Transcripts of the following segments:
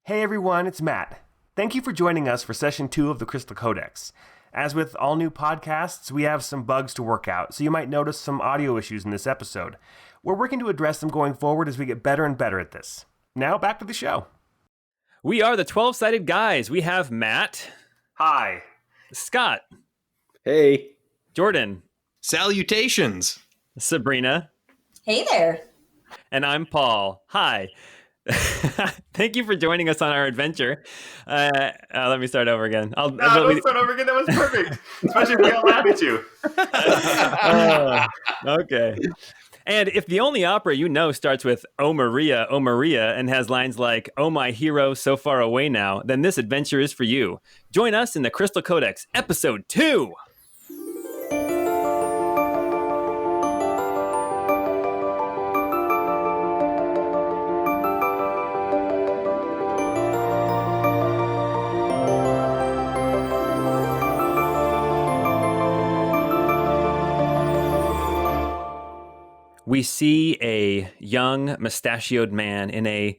Hey everyone, it's Matt. Thank you for joining us for session 2 of the Crystal Codex. As with all new podcasts, we have some bugs to work out, so you might notice some audio issues in this episode. We're working to address them going forward as we get better and better at this. Now, back to the show. We are the 12-Sided Guys. We have Matt. Hi. Scott. Hey. Jordan. Salutations. Sabrina. Hey there. And I'm Paul. Hi. Thank you for joining us on our adventure. Let me start over again. Don't start over again. That was perfect. Especially if we all laugh at you. Okay. And if the only opera you know starts with "Oh Maria, and has lines like "Oh my hero, so far away now," then this adventure is for you. Join us in the Crystal Codex, Episode 2. We see a young, mustachioed man in a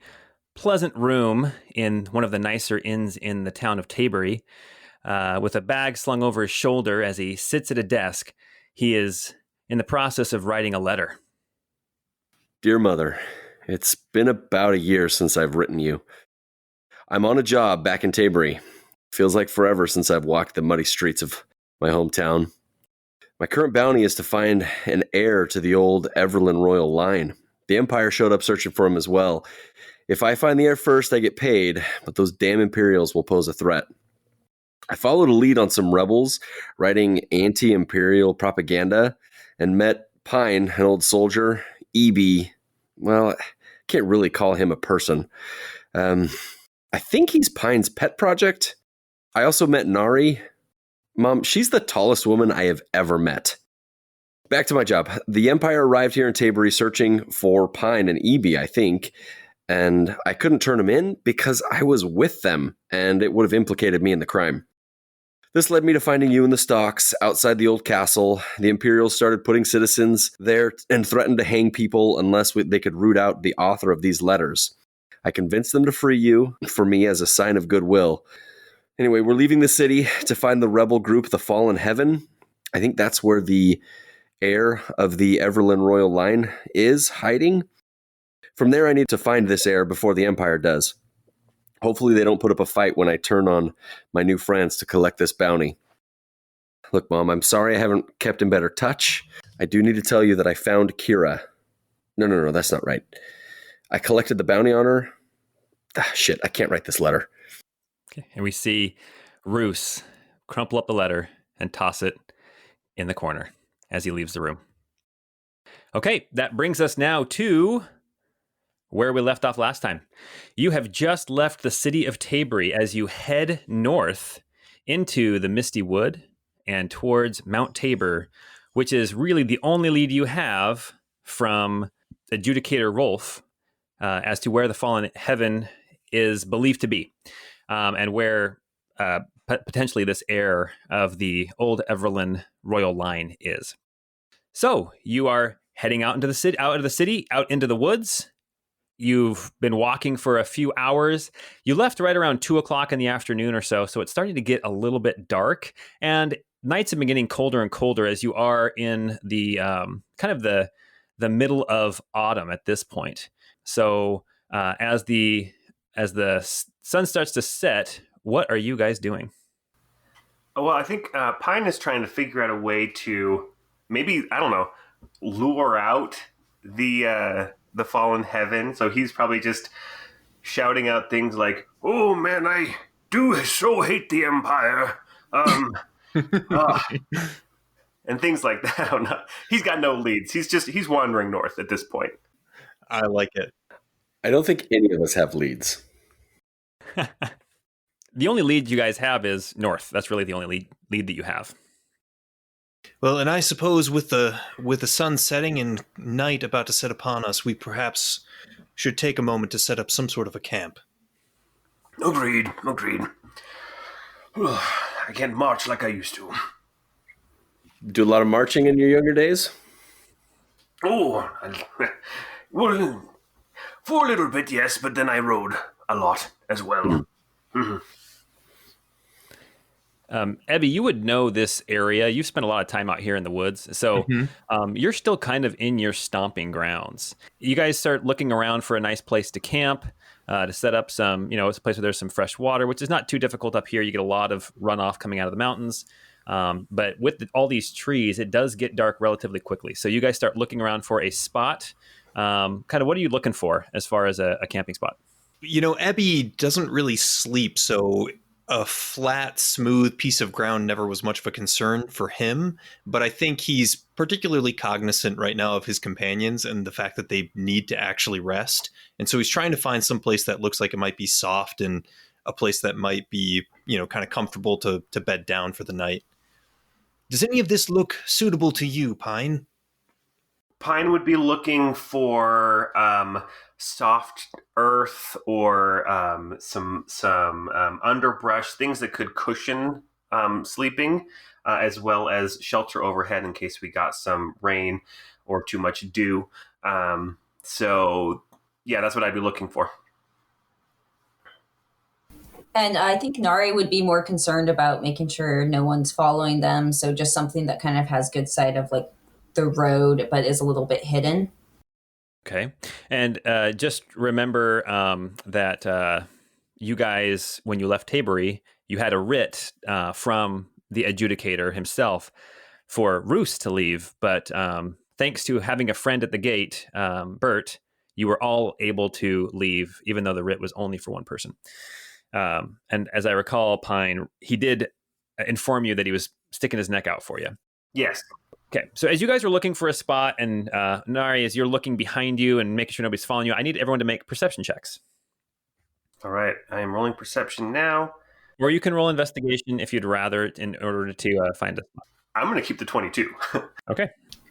pleasant room in one of the nicer inns in the town of Taybur, with a bag slung over his shoulder as he sits at a desk. He is in the process of writing a letter. Dear Mother, it's been about a year since I've written you. I'm on a job back in Taybur. Feels like forever since I've walked the muddy streets of my hometown. My current bounty is to find an heir to the old Everlyn royal line. The Empire showed up searching for him as well. If I find the heir first, I get paid, but those damn Imperials will pose a threat. I followed a lead on some rebels writing anti-Imperial propaganda and met Pine, an old soldier. EB, well, I can't really call him a person. I think he's Pine's pet project. I also met Nari. Mom, she's the tallest woman I have ever met. Back to my job. The Empire arrived here in Taybur searching for Pine and EB, I think, and I couldn't turn them in because I was with them, and it would have implicated me in the crime. This led me to finding you in the stocks outside the old castle. The Imperials started putting citizens there and threatened to hang people unless they could root out the author of these letters. I convinced them to free you for me as a sign of goodwill. Anyway, we're leaving the city to find the rebel group, the Fallen Heaven. I think that's where the heir of the Everlyn royal line is hiding. From there, I need to find this heir before the Empire does. Hopefully they don't put up a fight when I turn on my new friends to collect this bounty. Look, Mom, I'm sorry I haven't kept in better touch. I do need to tell you that I found Kira. No, that's not right. I collected the bounty on her. Shit, I can't write this letter. Okay. And we see Roos crumple up the letter and toss it in the corner as he leaves the room. Okay, that brings us now to where we left off last time. You have just left the city of Taybur as you head north into the Misty Wood and towards Mount Taybur, which is really the only lead you have from Adjudicator Rolf as to where the Fallen Heaven is believed to be, and where potentially this heir of the old Everlyn royal line is. So you are heading out into the city, out into the woods. You've been walking for a few hours. You left right around 2:00 in the afternoon or so it's starting to get a little bit dark, and nights have been getting colder and colder as you are in the kind of the middle of autumn at this point. So as the sun starts to set, what are you guys doing? Well, I think Pine is trying to figure out a way to maybe, I don't know, lure out the Fallen Heaven. So he's probably just shouting out things like, "Oh man, I do so hate the Empire," and things like that. I don't know. He's got no leads. He's wandering north at this point. I like it. I don't think any of us have leads. The only lead you guys have is north. That's really the only lead that you have. Well, and I suppose with the sun setting and night about to set upon us, we perhaps should take a moment to set up some sort of a camp. Agreed. I can't march like I used to. Do a lot of marching in your younger days? Oh, well, for a little bit, yes, but then I rode a lot as well. Mhm. Ebby, you would know this area. You've spent a lot of time out here in the woods, so you're still kind of in your stomping grounds. You guys start looking around for a nice place to camp, to set up some, it's a place where there's some fresh water, which is not too difficult up here. You get a lot of runoff coming out of the mountains. But with all these trees, it does get dark relatively quickly. So you guys start looking around for a spot. Kind of what are you looking for as far as a camping spot? Ebby doesn't really sleep, so a flat, smooth piece of ground never was much of a concern for him. But I think he's particularly cognizant right now of his companions and the fact that they need to actually rest. And so he's trying to find some place that looks like it might be soft and a place that might be, kind of comfortable to bed down for the night. Does any of this look suitable to you, Pine? Pine would be looking for soft earth or some underbrush, things that could cushion sleeping, as well as shelter overhead in case we got some rain or too much dew. So, yeah, that's what I'd be looking for. And I think Nari would be more concerned about making sure no one's following them. So just something that kind of has good sight of like the road, but is a little bit hidden. Okay. And just remember that you guys, when you left Taybur, you had a writ from the adjudicator himself for Roos to leave. But thanks to having a friend at the gate, Bert, you were all able to leave, even though the writ was only for one person. And as I recall, Pine, he did inform you that he was sticking his neck out for you. Yes. Okay, so as you guys are looking for a spot, and Nari, as you're looking behind you and making sure nobody's following you, I need everyone to make perception checks. All right, I am rolling perception now. Or you can roll investigation if you'd rather in order to find a spot. I'm going to keep the 22. Okay.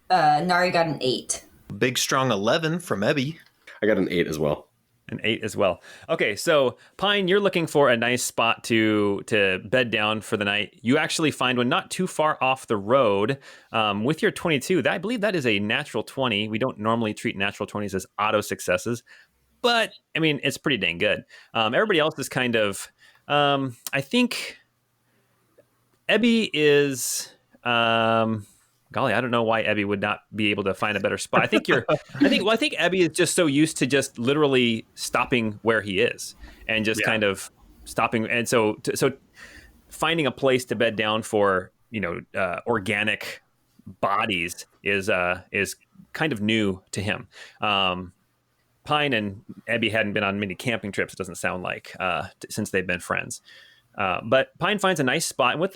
Nari got an 8. Big, strong 11 from Ebby. I got an 8 as well. An 8 as well. Okay, so Pine, you're looking for a nice spot to bed down for the night. You actually find one not too far off the road with your 22. I believe that is a natural 20. We don't normally treat natural 20s as auto successes, but I mean, it's pretty dang good. Everybody else is kind of, I think Ebby is... golly, I don't know why Ebby would not be able to find a better spot. I think Ebby is just so used to just literally stopping where he is and just kind of stopping. And so finding a place to bed down for, organic bodies is kind of new to him. Pine and Ebby hadn't been on many camping trips, it doesn't sound like, since they've been friends. But Pine finds a nice spot. And with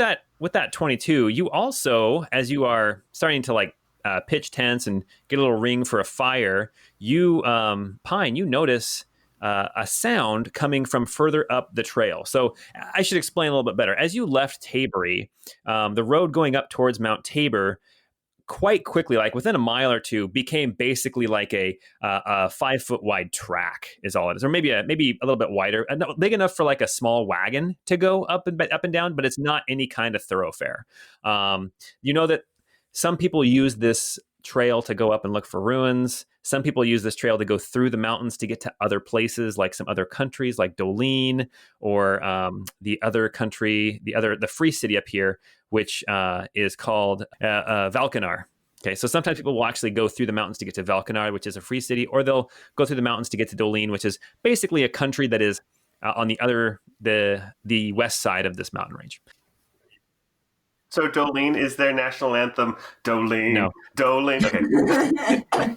that 22, you also, as you are starting to pitch tents and get a little ring for a fire, you, Pine, you notice a sound coming from further up the trail. So I should explain a little bit better. As you left Taybur, the road going up towards Mount Tabor quite quickly, like within a mile or two, became basically like a 5 foot wide track is all it is, or maybe a little bit wider, big enough for like a small wagon to go up and down, but it's not any kind of thoroughfare. That some people use this trail to go up and look for ruins. Some people use this trail to go through the mountains to get to other places, like some other countries, like Dolin, or the free city up here, which is called Valkanar. Okay, so sometimes people will actually go through the mountains to get to Valkanar, which is a free city, or they'll go through the mountains to get to Dolin, which is basically a country that is on the west side of this mountain range. So Dolin is their national anthem. Dolin. No. Dolin. Okay.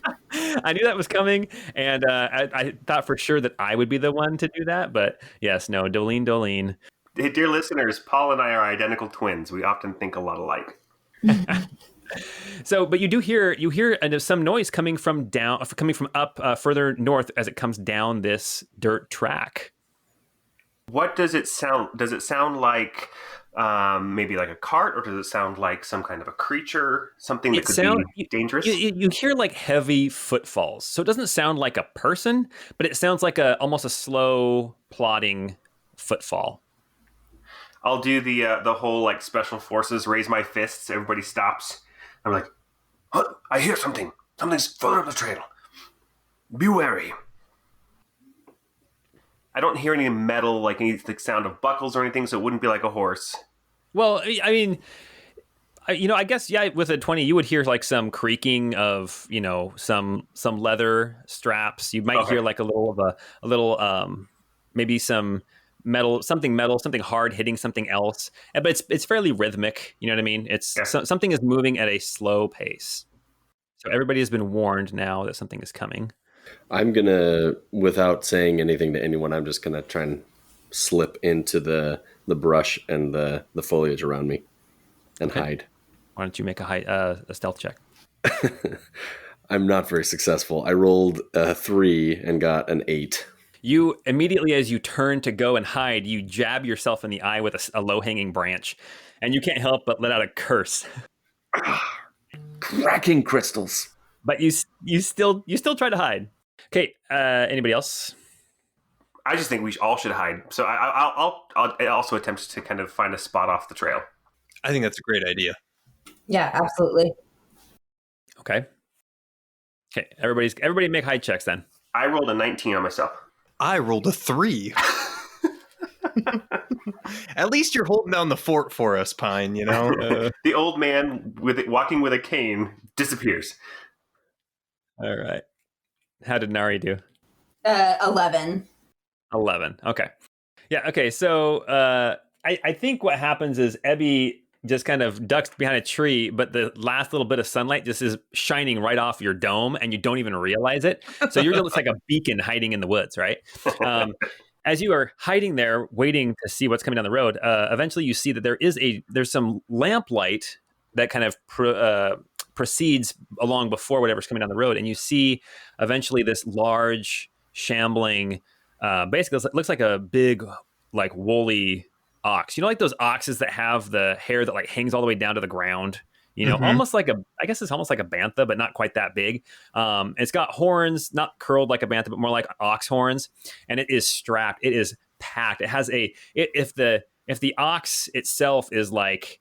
I knew that was coming, and I thought for sure that I would be the one to do that. But yes, no, Dolin. Hey, dear listeners, Paul and I are identical twins. We often think a lot alike. So, but you hear some noise coming from up further north as it comes down this dirt track. What does it sound? Does it sound like maybe like a cart, or does it sound like some kind of a creature, something that could be dangerous? You hear like heavy footfalls, so it doesn't sound like a person, but it sounds like almost a slow plodding footfall. I'll do the whole like special forces, raise my fists, everybody stops. I'm like, huh? I hear something. Something's further up the trail. Be wary. I don't hear any metal, like any the sound of buckles or anything, so it wouldn't be like a horse. Well, I mean, I guess with a 20, you would hear like some creaking of some leather straps. You might hear like a little maybe some metal, something hard hitting something else. But it's fairly rhythmic. You know what I mean? It's something is moving at a slow pace. So everybody has been warned now that something is coming. I'm gonna, without saying anything to anyone, I'm just gonna try and slip into the brush and the foliage around me and hide. Why don't you make a stealth check? I'm not very successful. I rolled a 3 and got an 8. You immediately, as you turn to go and hide, you jab yourself in the eye with a low-hanging branch, and you can't help but let out a curse. Cracking crystals. But you still try to hide. Okay. Anybody else? I just think we all should hide. So I'll also attempt to kind of find a spot off the trail. I think that's a great idea. Yeah, absolutely. Okay. Everybody make hide checks then. I rolled a 19 on myself. I rolled a 3. At least you're holding down the fort for us, Pine, The old man walking with a cane disappears. All right. How did Nari do? 11. 11. Okay. Yeah. Okay. So I think what happens is Ebby just kind of ducks behind a tree, but the last little bit of sunlight just is shining right off your dome, and you don't even realize it. So you're just like a beacon hiding in the woods, right? As you are hiding there, waiting to see what's coming down the road, eventually you see that there's some lamplight that kind of proceeds along before whatever's coming down the road, and you see eventually this large, shambling, basically it looks like a big, like woolly ox. Like those oxes that have the hair that like hangs all the way down to the ground. Almost like I guess it's almost like a bantha, but not quite that big. It's got horns, not curled like a bantha, but more like ox horns. And it is strapped. It is packed. It has if the ox itself is like,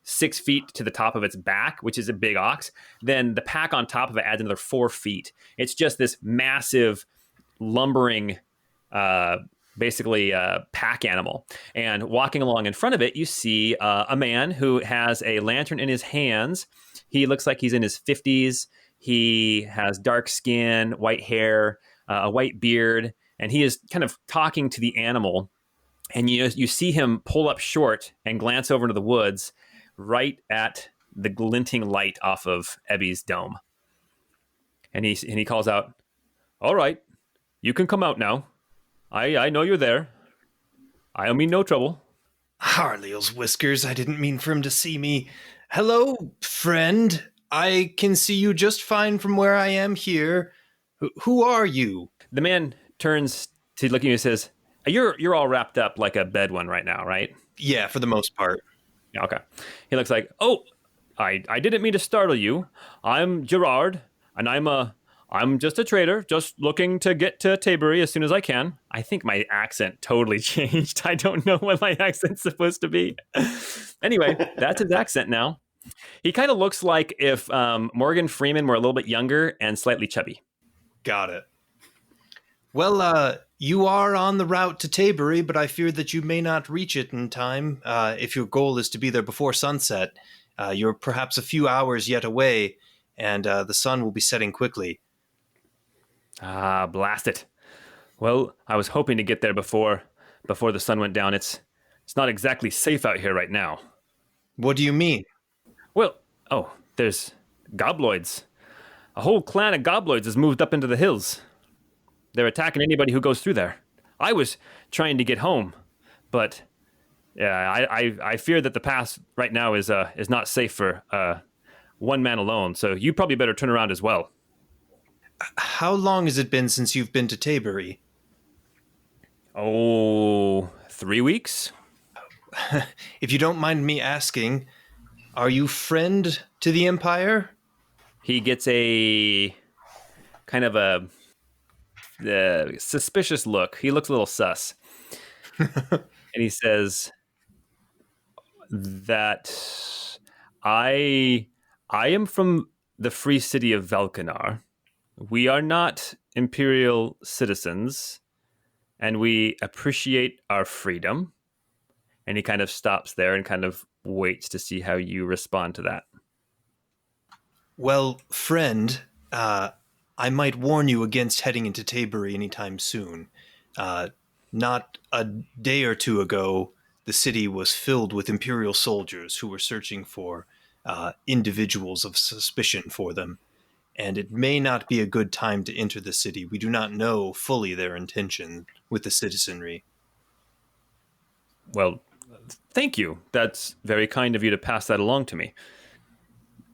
6 feet to the top of its back, which is a big ox, then the pack on top of it adds another 4 feet. It's just this massive lumbering, basically pack animal. And walking along in front of it, you see a man who has a lantern in his hands. He looks like he's in his 50s. He has dark skin, white hair, a white beard, and he is kind of talking to the animal. And you see him pull up short and glance over into the woods right at the glinting light off of Ebby's dome. And he calls out, "All right, you can come out now. I know you're there. I mean no trouble." Harleal's whiskers, I didn't mean for him to see me. Hello, friend. I can see you just fine from where I am here. Who are you? The man turns to look at you and says, You're all wrapped up like a Bedouin right now, right? Yeah, for the most part. Yeah, okay. He looks like, "Oh, I didn't mean to startle you. I'm Gerard, and I'm just a trader, just looking to get to Taybur as soon as I can." I think my accent totally changed. I don't know what my accent's supposed to be. Anyway, that's his accent now. He kind of looks like if Morgan Freeman were a little bit younger and slightly chubby. Got it. Well, you are on the route to Taybur, but I fear that you may not reach it in time. If your goal is to be there before sunset, you're perhaps a few hours yet away, and the sun will be setting quickly. Ah, blast it. Well, I was hoping to get there before the sun went down. It's not exactly safe out here right now. What do you mean? Well, there's gobloids. A whole clan of gobloids has moved up into the hills. They're attacking anybody who goes through there. I was trying to get home, but yeah, I fear that the pass right now is not safe for one man alone. So you probably better turn around as well. How long has it been since you've been to Taybur? Oh, 3 weeks? If you don't mind me asking, are you friend to the Empire? He gets a kind of a suspicious look. He looks a little sus. And he says that I am from the free city of Velkanar. We are not imperial citizens. and we appreciate our freedom. And he kind of stops there and kind of waits to see how you respond to that. Well, friend, I might warn you against heading into Taybur anytime soon. Not a day or two ago, the city was filled with Imperial soldiers who were searching for individuals of suspicion for them. And it may not be a good time to enter the city. We do not know fully their intention with the citizenry. Well, thank you. That's very kind of you to pass that along to me.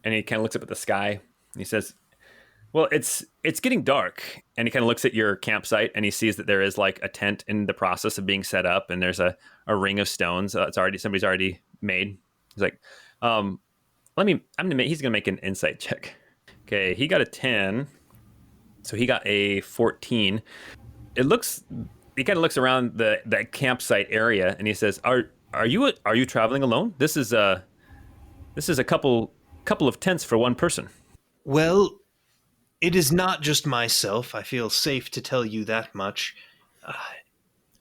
And he kind of looks up at the sky and he says, well, it's getting dark. And he kind of looks at your campsite and he sees that there is like a tent in the process of being set up, and there's a ring of stones. Somebody's already made. He's like, he's gonna make an insight check. Okay, he got a 10, so he got a 14. He kind of looks around that campsite area and he says, are you traveling alone? This is a couple of tents for one person. Well, it is not just myself. I feel safe to tell you that much.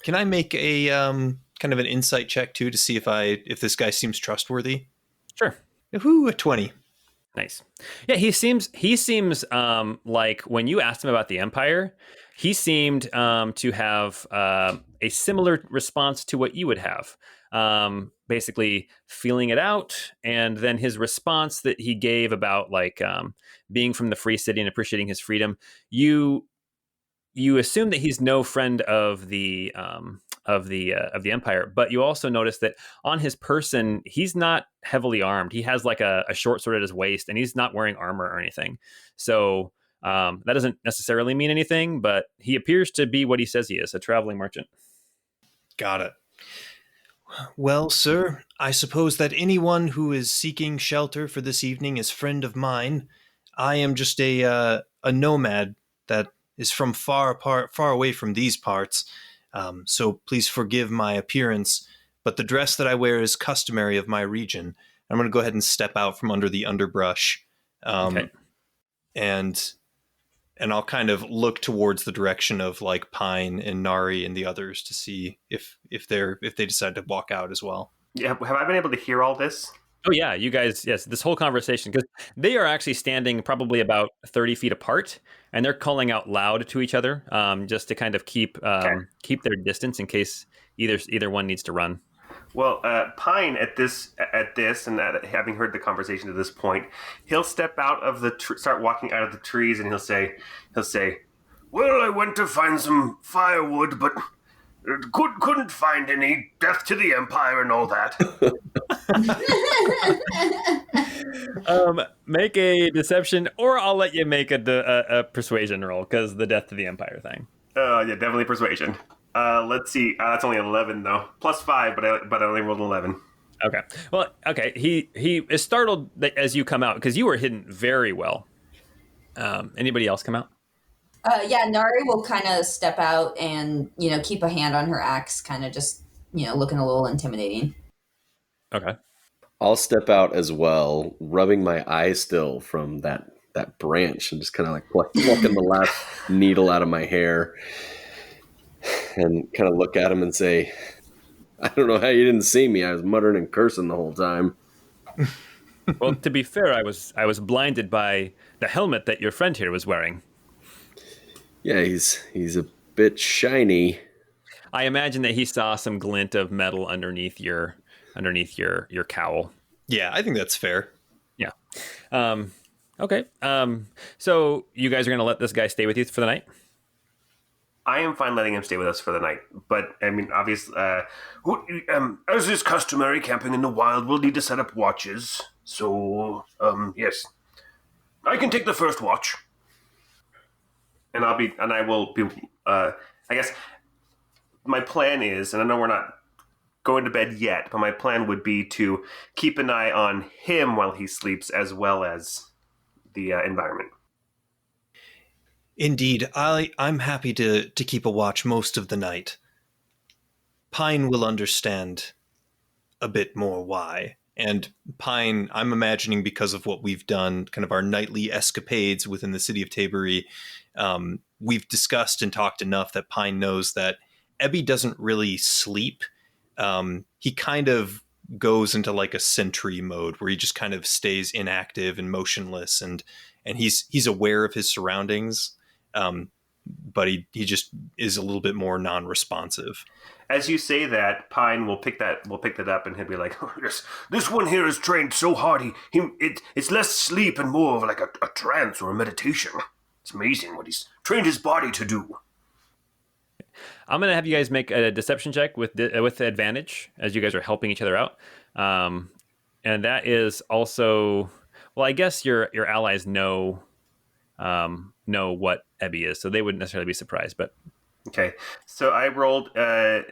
Can I make a kind of an insight check too to see if this guy seems trustworthy? Sure. Ooh, a 20. Nice. Yeah, he seems like when you asked him about the Empire, he seemed to have a similar response to what you would have. Basically feeling it out, and then his response that he gave about like being from the free city and appreciating his freedom. You assume that he's no friend of the Empire, but you also notice that on his person he's not heavily armed. He has like a short sword at his waist, and he's not wearing armor or anything. So that doesn't necessarily mean anything, but he appears to be what he says he is, a traveling merchant. Got it. Well, sir, I suppose that anyone who is seeking shelter for this evening is friend of mine. I am just a nomad that is from far away from these parts. So please forgive my appearance, but the dress that I wear is customary of my region. I'm going to go ahead and step out from under the underbrush, Okay. and I'll kind of look towards the direction of like Pine and Nari and the others to see if they decide to walk out as well. Yeah, have I been able to hear all this? Oh yeah, you guys, yes, this whole conversation, because they are actually standing probably about 30 feet apart, and they're calling out loud to each other, just to kind of keep their distance in case either one needs to run. Well, Pine at this and having heard the conversation to this point, he'll step out of start walking out of the trees, and he'll say, "Well, I went to find some firewood, but couldn't find any. Death to the Empire and all that." Make a deception, or I'll let you make a persuasion roll, because the death to the Empire thing. Yeah, definitely persuasion. Let's see. That's only 11 though, plus 5, but I only rolled 11. Okay. Well, okay. He is startled as you come out, because you were hidden very well. Anybody else come out? Yeah, Nari will kind of step out and keep a hand on her axe, kind of just looking a little intimidating. Okay. I'll step out as well, rubbing my eye still from that branch and just kind of like plucking the last needle out of my hair, and kind of look at him and say, "I don't know how you didn't see me. I was muttering and cursing the whole time." Well, to be fair, I was blinded by the helmet that your friend here was wearing. Yeah, he's a bit shiny. I imagine that he saw some glint of metal underneath your cowl. Yeah, I think that's fair. Yeah. Okay. So you guys are going to let this guy stay with you for the night? I am fine letting him stay with us for the night, but I mean, obviously, as is customary, camping in the wild, we'll need to set up watches. So, yes, I can take the first watch, and I will be. I guess my plan is, and I know we're not going to bed yet, but my plan would be to keep an eye on him while he sleeps, as well as the environment. Indeed, I'm happy to keep a watch most of the night. Pine will understand a bit more why. And Pine, I'm imagining because of what we've done, kind of our nightly escapades within the city of Taybur, we've discussed and talked enough that Pine knows that Ebby doesn't really sleep. He kind of goes into like a sentry mode where he just kind of stays inactive and motionless, and he's aware of his surroundings, but he just is a little bit more non-responsive. As you say that, Pine will pick that up, and he'll be like, oh, this one here is trained so hard. It's less sleep and more of like a trance or a meditation. It's amazing what he's trained his body to do. I'm going to have you guys make a deception check with advantage as you guys are helping each other out. And that is also, well, I guess your allies know what Ebby is, so they wouldn't necessarily be surprised. But okay, so I rolled a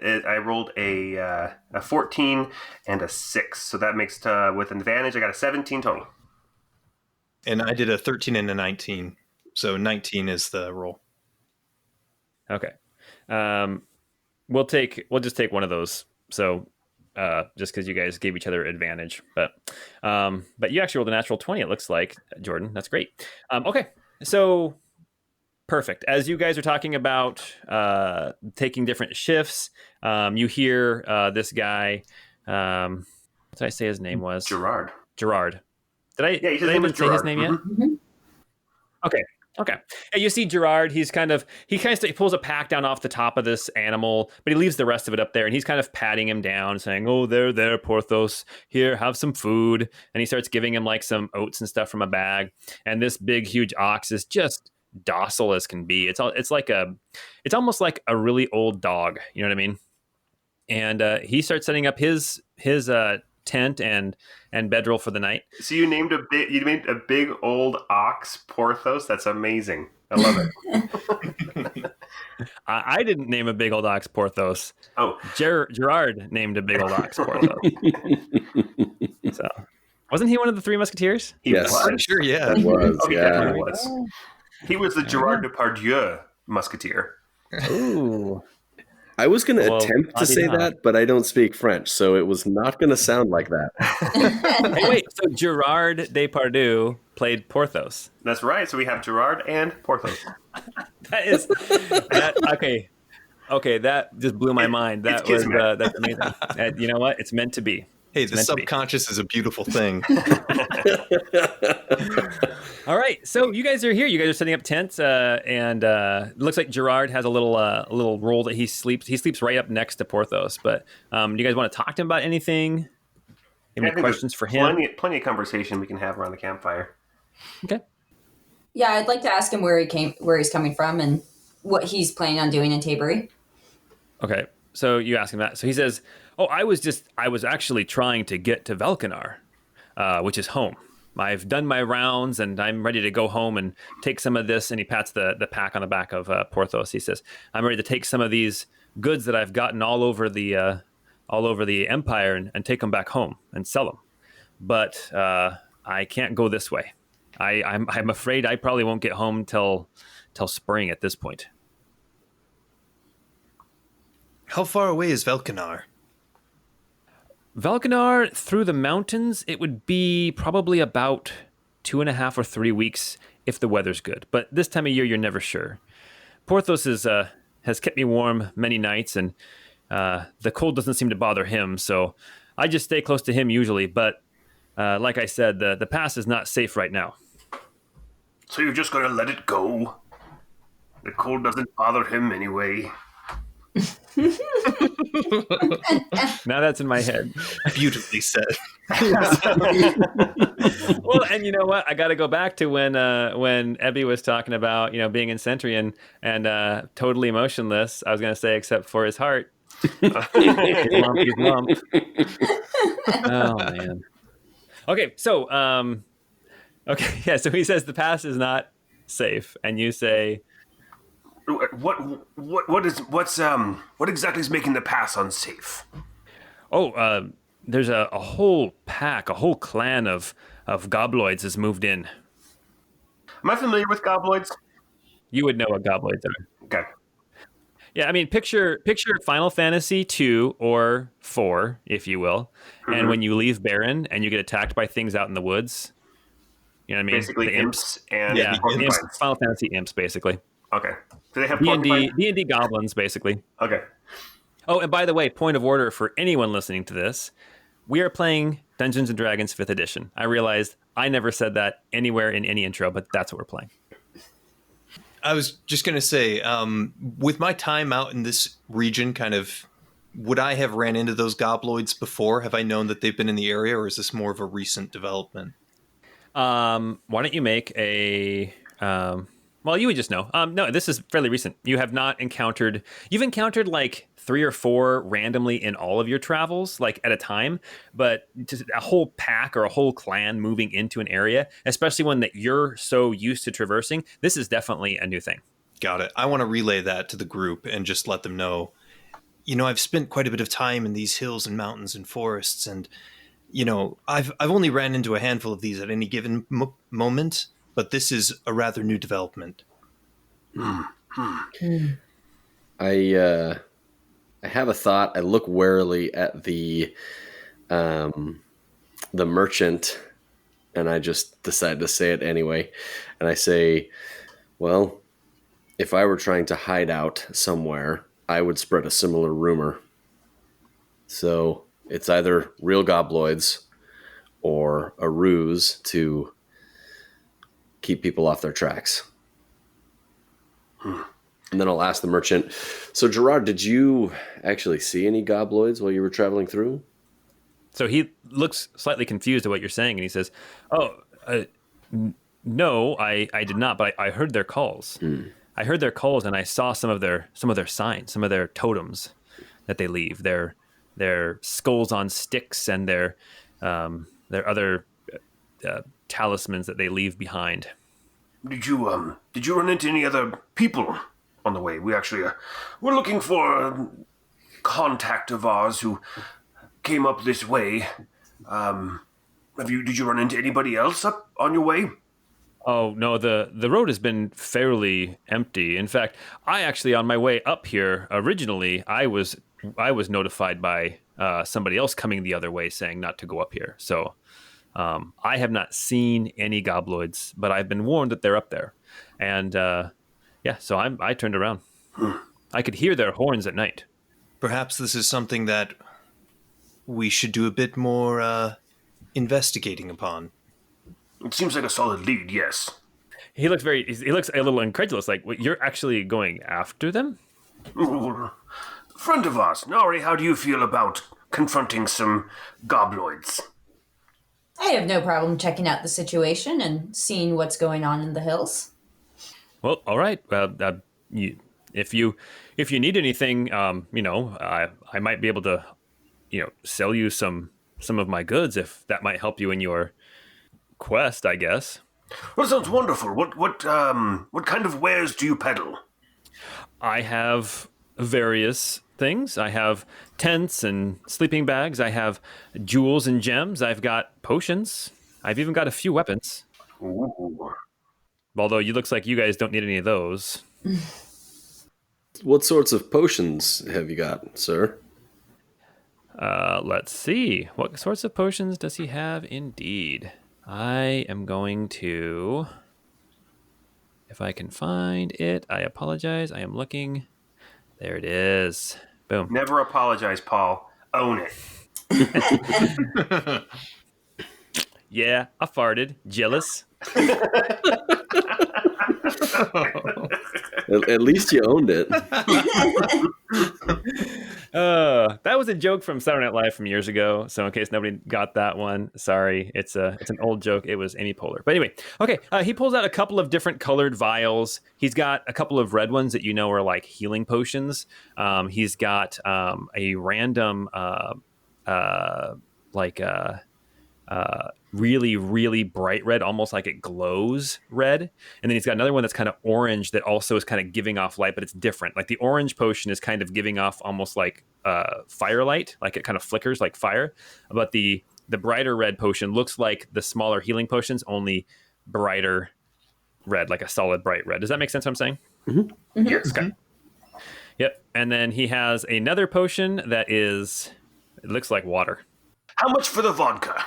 14 and a 6, so that makes with advantage I got a 17 total. And I did a 13 and a 19, so 19 is the roll. Okay. We'll just take one of those. So, just because you guys gave each other advantage, but you actually rolled a natural 20. It looks like, Jordan. That's great. Okay. So perfect. As you guys are talking about, taking different shifts, you hear, this guy, what did I say his name was? Gerard. Did I? Yeah, did I even say his name yet? Mm-hmm. Okay. And you see Gerard, he pulls a pack down off the top of this animal, but he leaves the rest of it up there, and he's kind of patting him down, saying, oh, there, Porthos, here, have some food. And he starts giving him like some oats and stuff from a bag. And this big, huge ox is just docile as can be. It's almost like a really old dog. You know what I mean? And he starts setting up his tent and bedroll for the night. So you named a big old ox Porthos. That's amazing. I love it. I didn't name a big old ox Porthos. Oh, Gerard named a big old ox Porthos. So, wasn't he one of the Three Musketeers? Yes. was. Sure, yeah. It was, Oh, he yeah. definitely was. He was the Gerard Depardieu musketeer. Ooh. I was going to Well, attempt to I did say not. that, but I don't speak French, so it was not going to sound like that. Hey, wait. So Gerard Depardieu played Porthos. That's right. So we have Gerard and Porthos. Okay. Okay, that just blew my mind. That's amazing. You know what? It's meant to be. Hey, It's the meant to be. subconscious is a beautiful thing. All right, so you guys are here. You guys are setting up tents, and it looks like Gerard has a little roll that he sleeps. He sleeps right up next to Porthos. But do you guys want to talk to him about anything? Any questions for him? Plenty of conversation we can have around the campfire. Okay. Yeah, I'd like to ask him where he's coming from, and what he's planning on doing in Taybur. Okay. So you ask him that. So he says, "Oh, I was actually trying to get to Velcanar, which is home. I've done my rounds and I'm ready to go home and take some of this." And he pats the pack on the back of Porthos. He says, "I'm ready to take some of these goods that I've gotten all over the empire and take them back home and sell them. But I can't go this way. I'm afraid I probably won't get home till spring at this point." How far away is Velcanar? Velcanar, through the mountains, it would be probably about 2.5 or 3 weeks if the weather's good. But this time of year, you're never sure. Porthos has kept me warm many nights, and the cold doesn't seem to bother him, so I just stay close to him usually. But like I said, the pass is not safe right now. So you're just going to let it go? The cold doesn't bother him anyway. Now that's in my head. Beautifully said. Well, and you know what? I got to go back to when Ebby was talking about being in Sentry and totally emotionless. I was going to say, except for his heart. He's lump. Oh man. Okay, so yeah. So he says the pass is not safe, and you say, What exactly is making the pass unsafe? "Oh, there's a whole pack, a whole clan of gobloids has moved in." Am I familiar with gobloids? You would know what gobloids are. Okay. Yeah, I mean, picture Final Fantasy 2 or 4, if you will, and when you leave Baron and you get attacked by things out in the woods, you know what I mean? Basically The imps and Yeah, porcupines. Final Fantasy imps, basically. Okay. Do they have D&D, porcupine? D&D goblins, basically. Okay. Oh, and by the way, point of order for anyone listening to this, we are playing Dungeons & Dragons 5th edition. I realized I never said that anywhere in any intro, but that's what we're playing. I was just going to say, with my time out in this region, kind of, would I have ran into those gobloids before? Have I known that they've been in the area, or is this more of a recent development? Why don't you make a... well, you would just know. No, this is fairly recent. You have not encountered... You've encountered like 3 or 4 randomly in all of your travels, like at a time, but just a whole pack or a whole clan moving into an area, especially one that you're so used to traversing, this is definitely a new thing. Got it. I want to relay that to the group and just let them know, I've spent quite a bit of time in these hills and mountains and forests, and, I've only ran into a handful of these at any given moment, but this is a rather new development. I have a thought. I look warily at the merchant, and I just decide to say it anyway. And I say, well, if I were trying to hide out somewhere, I would spread a similar rumor. So it's either real gobloids or a ruse to keep people off their tracks. And then I'll ask the merchant, so Gerard, did you actually see any gobloids while you were traveling through? So he looks slightly confused at what you're saying, and he says, no, I did not, but I heard their calls. I heard their calls, and I saw some of their signs, some of their totems that they leave, their skulls on sticks and their other talismans that they leave behind. Did you run into any other people on the way? We actually we're looking for a contact of ours who came up this way. Did you run into anybody else up on your way? Oh no, the road has been fairly empty. In fact, I actually, on my way up here originally, I was notified by somebody else coming the other way saying not to go up here. So I have not seen any gobloids, but I've been warned that they're up there. And so I turned around. I could hear their horns at night. Perhaps this is something that we should do a bit more investigating upon. It seems like a solid lead, yes. He looks a little incredulous, like, what, you're actually going after them? Friend of ours, Nari, how do you feel about confronting some gobloids? I have no problem checking out the situation and seeing what's going on in the hills. Well, all right. If you need anything, I might be able to, sell you some of my goods if that might help you in your quest, I guess. Well, that sounds wonderful. What kind of wares do you peddle? I have various things. I have tents and sleeping bags. I have jewels and gems. I've got potions. I've even got a few weapons. Ooh. Although it looks like you guys don't need any of those. What sorts of potions have you got, sir? Let's see. What sorts of potions does he have? Indeed. I am going to... If I can find it, I apologize. I am looking. There it is. Boom. Never apologize, Paul. Own it. Yeah, I farted. Jealous. At least you owned it. That was a joke from Saturday Night Live from years ago. So in case nobody got that one, sorry. It's an old joke. It was Amy Poehler. But anyway, okay. He pulls out a couple of different colored vials. He's got a couple of red ones that are like healing potions. He's got a random really, really bright red, almost like it glows red. And then he's got another one that's kind of orange that also is kind of giving off light, but it's different. Like the orange potion is kind of giving off almost like firelight, like it kind of flickers like fire. But the brighter red potion looks like the smaller healing potions, only brighter red, like a solid bright red. Does that make sense what I'm saying? Mm-hmm. Yes. Okay. Yep. And then he has another potion that it looks like water. How much for the vodka?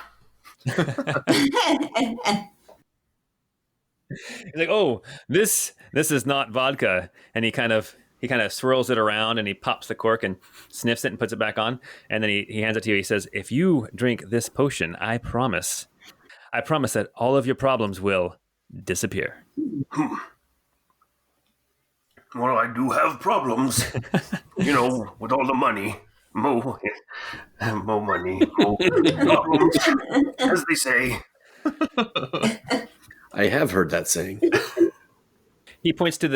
He's like, "Oh, this is not vodka," and he kind of swirls it around and he pops the cork and sniffs it and puts it back on, and then he hands it to you. He says, "If you drink this potion, I promise that all of your problems will disappear." Well, I do have problems, with all the money. More money, more problems, as they say. I have heard that saying. He points to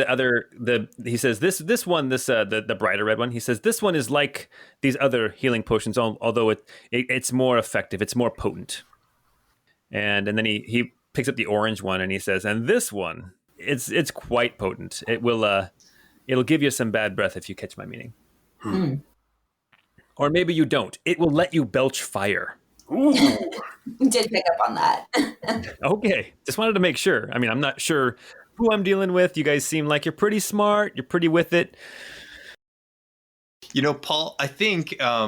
he says this one, the brighter red one. He says this one is like these other healing potions, although it's more effective, it's more potent. And then he picks up the orange one and he says, and this one, it's quite potent. It'll give you some bad breath if you catch my meaning. Or maybe you don't. It will let you belch fire. Ooh. Did pick up on that. Okay, just wanted to make sure. I mean, I'm not sure who I'm dealing with. You guys seem like you're pretty smart. You're pretty with it. Paul, I think I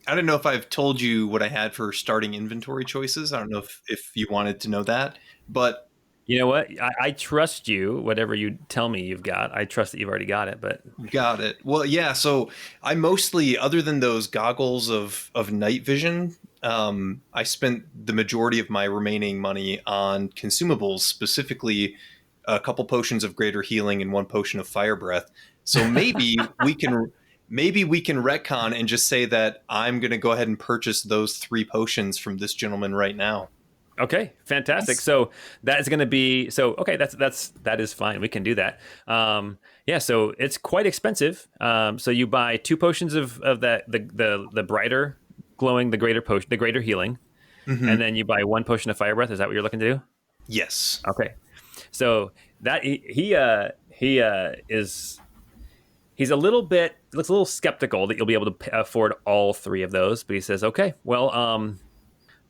don't know if I've told you what I had for starting inventory choices. I don't know if you wanted to know that, but you know what? I trust you. Whatever you tell me you've got, I trust that you've already got it. But got it. Well, yeah. So I mostly, other than those goggles of night vision, I spent the majority of my remaining money on consumables, specifically a couple potions of greater healing and one potion of fire breath. So maybe we can retcon and just say that I'm going to go ahead and purchase those 3 potions from this gentleman right now. okay, fantastic. Yes. So that is going to be okay. That is fine. We can do that. Yeah. So it's quite expensive. So you buy 2 potions of that the brighter glowing, the greater potion, the greater healing, and then you buy 1 potion of fire breath. Is that what you're looking to do? Yes. Okay. So that he's a little looks a little skeptical that you'll be able to afford all 3 of those, but he says, okay, well,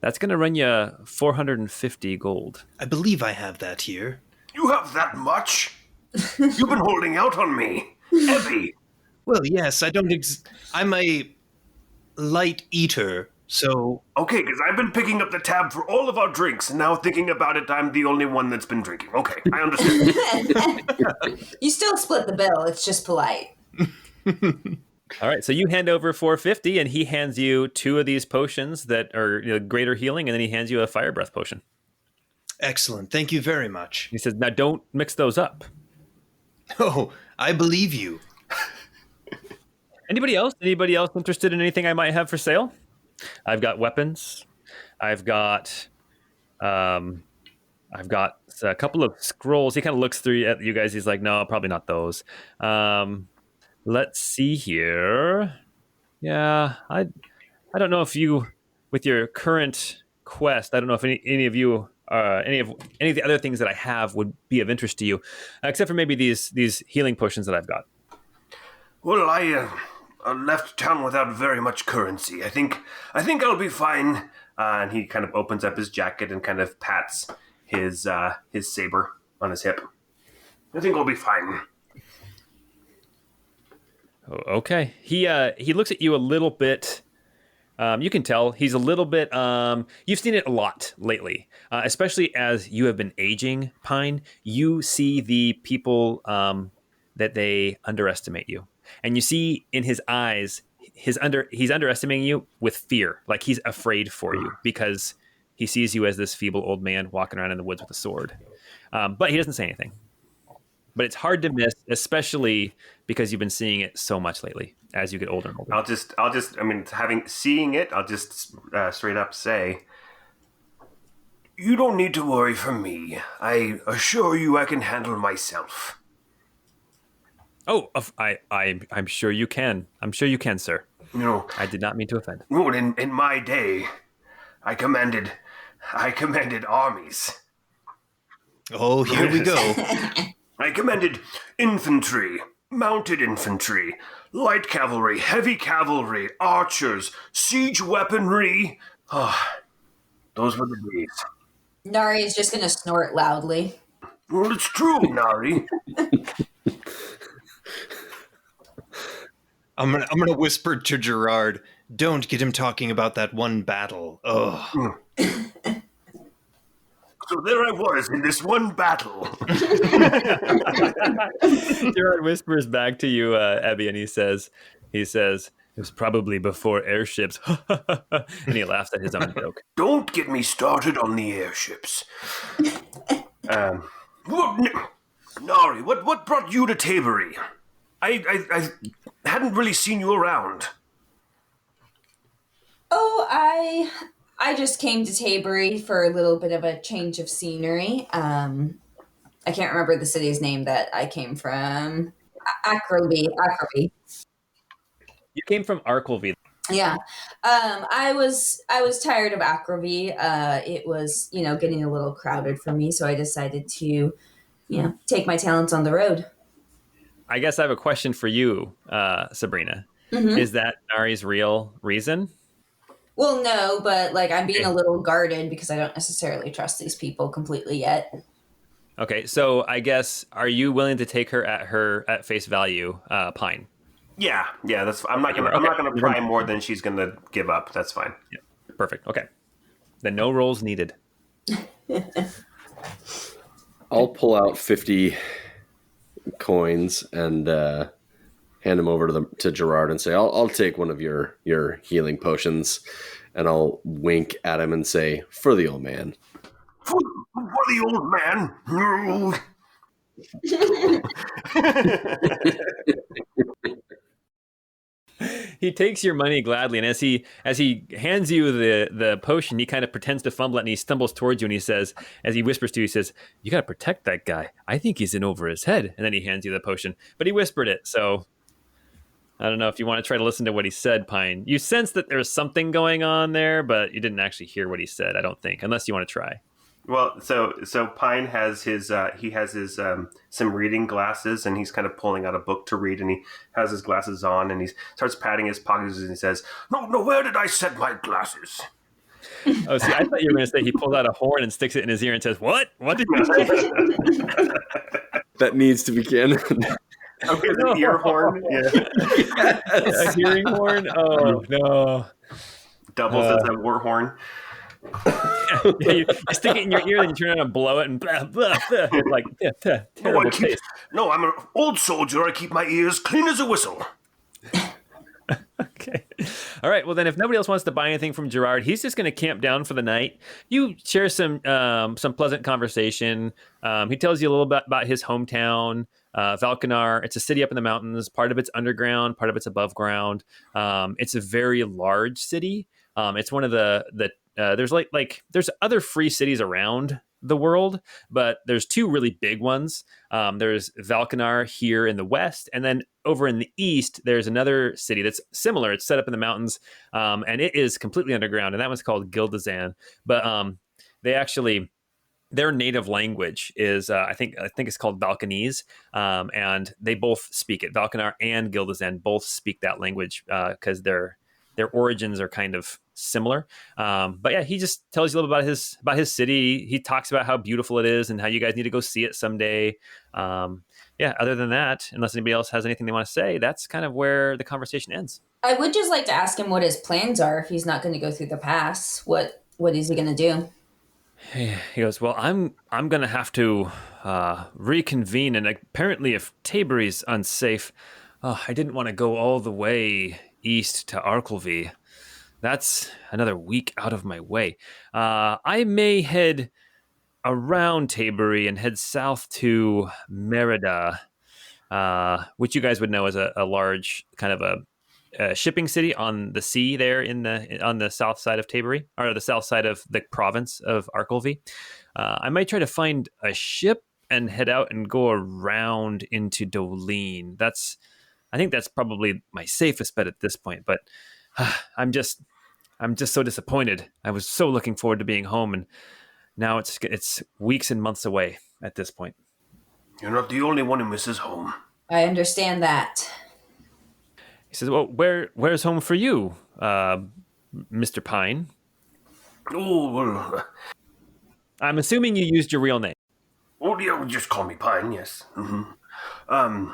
that's going to run you 450 gold. I believe I have that here. You have that much? You've been holding out on me. Heavy. Well, yes, I'm a light eater, so... Okay, because I've been picking up the tab for all of our drinks, and now thinking about it, I'm the only one that's been drinking. Okay, I understand. You still split the bill. It's just polite. All right, so you hand over 450, and he hands you 2 of these potions that are greater healing, and then he hands you a fire breath potion. Excellent. Thank you very much. He says, now don't mix those up. Oh, I believe you. Anybody else? Anybody else interested in anything I might have for sale? I've got weapons. I've got a couple of scrolls. He kind of looks through at you guys. He's like, no, probably not those. Let's see here. Yeah, I don't know if you, with your current quest, I don't know if any of you, any of the other things that I have would be of interest to you, except for maybe these healing potions that I've got. Well, I left town without very much currency. I think I'll be fine. And he kind of opens up his jacket and kind of pats his saber on his hip. I think I'll be fine. Okay. He looks at you a little bit. You can tell he's a little bit. You've seen it a lot lately, especially as you have been aging, Pine. You see the people that they underestimate you, and you see in his eyes he's underestimating you with fear, like he's afraid for you because he sees you as this feeble old man walking around in the woods with a sword. But he doesn't say anything. But it's hard to miss, especially because you've been seeing it so much lately as you get older and older. I'll just, seeing it, I'll just straight up say, you don't need to worry for me. I assure you I can handle myself. Oh, I'm sure you can. I'm sure you can, sir. I did not mean to offend. In my day, I commanded armies. Oh, here we go. I commanded infantry, mounted infantry, light cavalry, heavy cavalry, archers, siege weaponry. Those were the days. Nari is just going to snort loudly. Well, it's true, Nari. I'm gonna whisper to Gerard, don't get him talking about that one battle. Oh. So there I was in this one battle. Gerard whispers back to you, Abby, and he says, it was probably before airships. And he laughs at his own joke. Don't get me started on the airships. Nari, what brought you to Taybur? I hadn't really seen you around. Oh, I just came to Taybur for a little bit of a change of scenery. I can't remember the city's name that I came from. Acroby. You came from Arklevy. Yeah. I was tired of Acroby. It was, getting a little crowded for me, so I decided to, take my talents on the road. I guess I have a question for you, Sabrina. Mm-hmm. Is that Nari's real reason? Well, no, but I'm being a little guarded because I don't necessarily trust these people completely yet. Okay, so I guess, are you willing to take her at face value, Pine? Yeah. I'm not gonna pry more than she's gonna give up. That's fine. Yeah. Perfect. Okay. Then no rolls needed. I'll pull out 50 coins and hand them over to Gerard and say, I'll take one of your healing potions, and I'll wink at him and say, for the old man. For the old man. He takes your money gladly, and as he hands you the potion, he kind of pretends to fumble it, and he stumbles towards you, and he says, as he whispers to you, he says, "You got to protect that guy. I think he's in over his head." And then he hands you the potion, but he whispered it, so I don't know if you want to try to listen to what he said, Pine. You sense that there's something going on there, but you didn't actually hear what he said, I don't think, unless you want to try. Well, so Pine has his some reading glasses, and he's kind of pulling out a book to read, and he has his glasses on, and he starts patting his pockets, and he says, "No, where did I set my glasses?" Oh, see, I thought you were going to say he pulls out a horn and sticks it in his ear and says, "What? What did you say?" That needs to be canon. Okay, the ear horn. Yeah. A hearing horn? Oh, no. Doubles as a war horn. Yeah, you stick it in your ear, then you turn around and blow it, and blah, blah, blah. It's like, terrible taste. No, I'm an old soldier. I keep my ears clean as a whistle. Okay. All right. Well, then, if nobody else wants to buy anything from Gerard, he's just going to camp down for the night. You share some pleasant conversation. He tells you a little bit about his hometown, Valkanar. It's a city up in the mountains. Part of it's underground, part of it's above ground. It's a very large city. It's one of the there's there's other free cities around the world, but there's two really big ones. There's Valkanar here in the west, and then over in the east, there's another city that's similar. It's set up in the mountains, and it is completely underground, and that one's called Gildazan. But their native language is, I think it's called Valkanese, and they both speak it. Valkanar and Gildazan both speak that language because their origins are kind of similar. But yeah, he just tells you a little about his city. He talks about how beautiful it is and how you guys need to go see it someday. Other than that, unless anybody else has anything they want to say, that's kind of where the conversation ends. I would just like to ask him what his plans are if he's not going to go through the pass. What is he going to do? He goes, well, I'm going to have to reconvene, and apparently if Taybur unsafe, I didn't want to go all the way east to Arklevy. That's another week out of my way. I may head around Taybur and head south to Merida, which you guys would know as a large kind of a shipping city on the sea there on the south side of Taybur, or the south side of the province of Arklevy. I might try to find a ship and head out and go around into Dolene. I think that's probably my safest bet at this point, but I'm just so disappointed. I was so looking forward to being home, and now it's weeks and months away at this point. You're not the only one who misses home. I understand that. He says, well, where's home for you, Mr. Pine? Oh, well... I'm assuming you used your real name. Oh, yeah, just call me Pine, yes. Mm-hmm.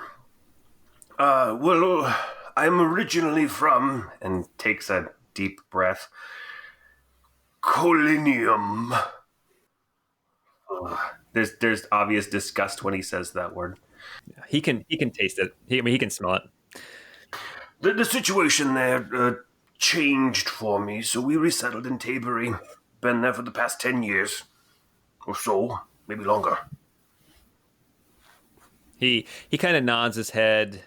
I'm originally from, and takes a deep breath, Colinium. There's obvious disgust when he says that word. He can taste it. He can smell it. The situation there changed for me, so we resettled in Taybur. Been there for the past 10 years or so, maybe longer. He kind of nods his head.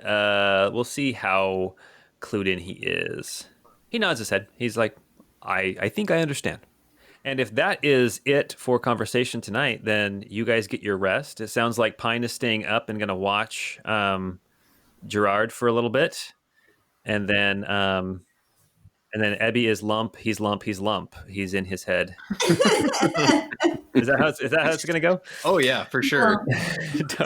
We'll see how clued in he is. He nods his head. He's like, I think I understand. And if that is it for conversation tonight, then you guys get your rest. It sounds like Pine is staying up and going to watch Gerard for a little bit. And then Ebby is lump. He's lump. He's lump. He's in his head. Is that how it's going to go? Oh yeah, for sure.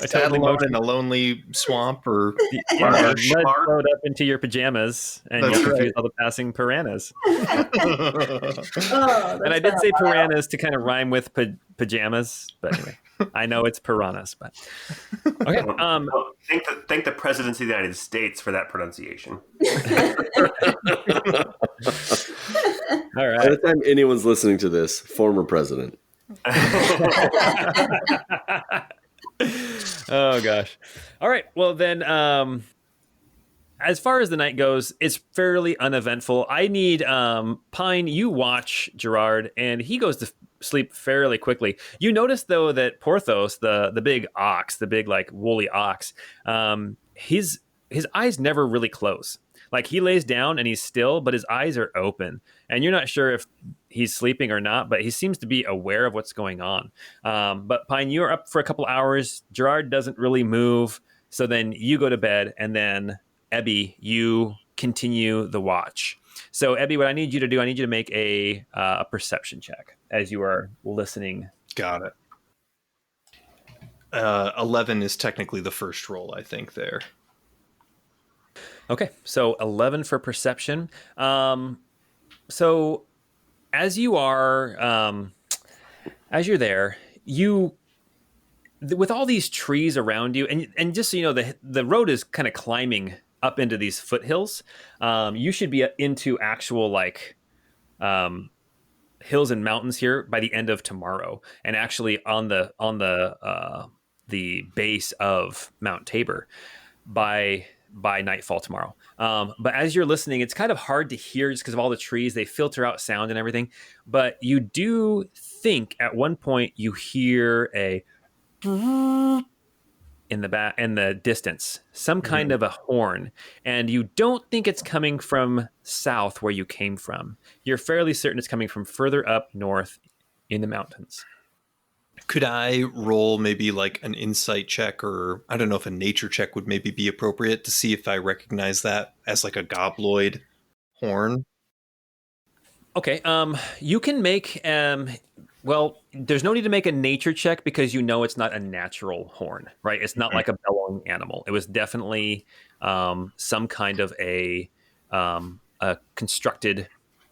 Sad alone in a lonely swamp or mud flowed up into your pajamas, and you confuse all the passing piranhas. And I did say piranhas to kind of rhyme with pajamas, but anyway, I know it's piranhas. But okay. Thank the President of the United States for that pronunciation. All right. By the time anyone's listening to this, former president. Oh gosh. All right. Well then, as far as the night goes, it's fairly uneventful. I need Pine, you watch Gerard, and he goes to sleep fairly quickly. You notice though that Porthos, the big ox, the big like woolly ox, his eyes never really close. Like he lays down and he's still, but his eyes are open, and you're not sure if he's sleeping or not, but he seems to be aware of what's going on. But Pine, you're up for a couple hours. Gerard doesn't really move. So then you go to bed, and then Ebby, you continue the watch. So Ebby, what I need you to do, I need you to make a perception check as you are listening. Got it. 11 is technically the first roll, I think, there. Okay, so 11 for perception. So as you are, as you're there, with all these trees around you, and just so you know, the road is kind of climbing up into these foothills. You should be into actual like hills and mountains here by the end of tomorrow, and actually on the base of Mount Tabor by nightfall tomorrow. But as you're listening, it's kind of hard to hear just because of all the trees. They filter out sound and everything. But you do think at one point you hear a in the distance, some kind of a horn, and you don't think it's coming from south where you came from. You're fairly certain it's coming from further up north in the mountains. Could I roll maybe like an insight check, or I don't know if a nature check would maybe be appropriate to see if I recognize that as like a gobloid horn? Okay, you can make well, there's no need to make a nature check because you know it's not a natural horn, right? It's not like a bellowing animal. It was definitely some kind of a constructed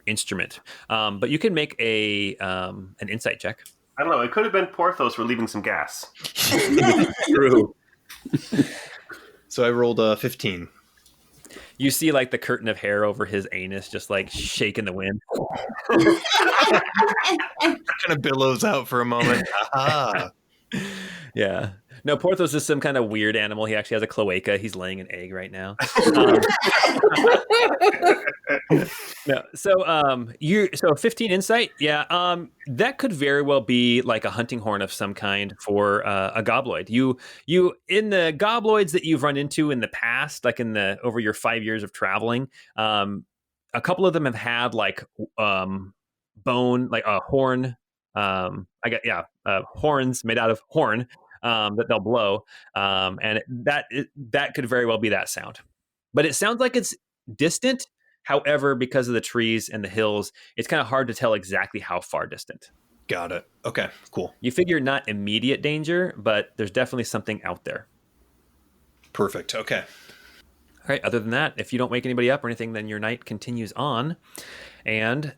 instrument. But you can make an insight check. I don't know. It could have been Porthos relieving some gas. True. So I rolled a 15. You see like the curtain of hair over his anus just like shake in the wind. Kind of billows out for a moment. Aha. Yeah. No, Porthos is some kind of weird animal. He actually has a cloaca. He's laying an egg right now. No, so 15 insight. Yeah. That could very well be like a hunting horn of some kind for a gobloid. You in the gobloids that you've run into in the past, like over your 5 years of traveling, a couple of them have had like bone, like a horn. Horns made out of horn. That they'll blow, and that could very well be that sound. But it sounds like it's distant. However, because of the trees and the hills, it's kind of hard to tell exactly how far distant. Got it. Okay, cool. You figure not immediate danger, but there's definitely something out there. Perfect. Okay. All right. Other than that, if you don't wake anybody up or anything, then your night continues on, and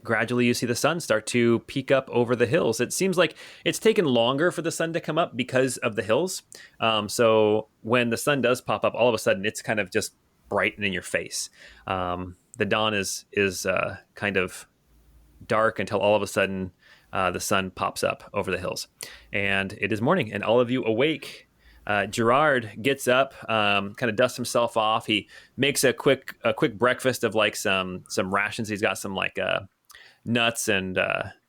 gradually you see the sun start to peek up over the hills. It seems like it's taken longer for the sun to come up because of the hills. So when the sun does pop up, all of a sudden it's kind of just bright and in your face. The dawn is kind of dark until all of a sudden the sun pops up over the hills, and it is morning, and all of you awake. Gerard gets up, kind of dusts himself off. He makes a quick breakfast of like some rations. He's got some like nuts and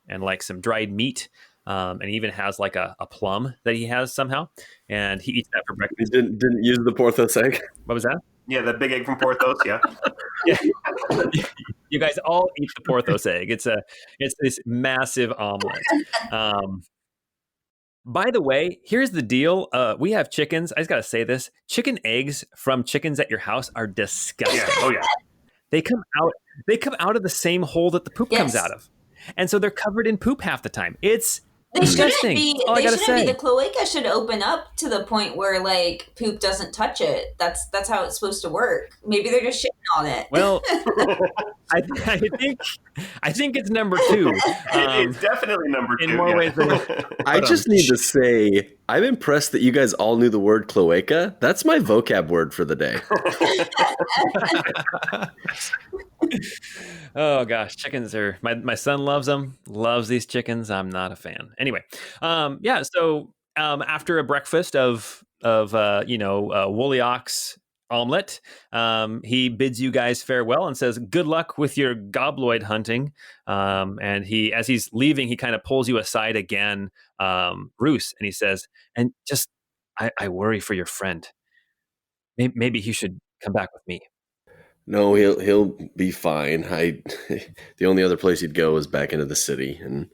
like some dried meat. And he even has like a plum that he has somehow, and he eats that for He breakfast. didn't use the Porthos egg. What was that? Yeah, the big egg from Porthos. Yeah. Yeah. You guys all eat the Porthos egg. It's this massive omelet. By the way, here's the deal. We have chickens. I just gotta say this: chicken eggs from chickens at your house are disgusting. Yeah. Oh yeah. They come out of the same hole that the poop comes Yes. out of, and so they're covered in poop half the time. It's They shouldn't disgusting. be. That's all I They gotta shouldn't say. be. The cloaca should open up to the point where like poop doesn't touch it. That's how it's supposed to work. Maybe they're just shitting on it. Well, I think it's number 2. It's definitely number 2. in more ways than I just need to say, I'm impressed that you guys all knew the word cloaca. That's my vocab word for the day. Oh gosh, chickens are my son loves them. Loves these chickens. I'm not a fan. Anyway, yeah. So after a breakfast of woolly ox omelet, he bids you guys farewell and says, "Good luck with your gobloid hunting." And as he's leaving, he kind of pulls you aside again, Roos, and he says, "And just I worry for your friend. Maybe he should come back with me." No, he'll be fine. The only other place he'd go is back into the city, and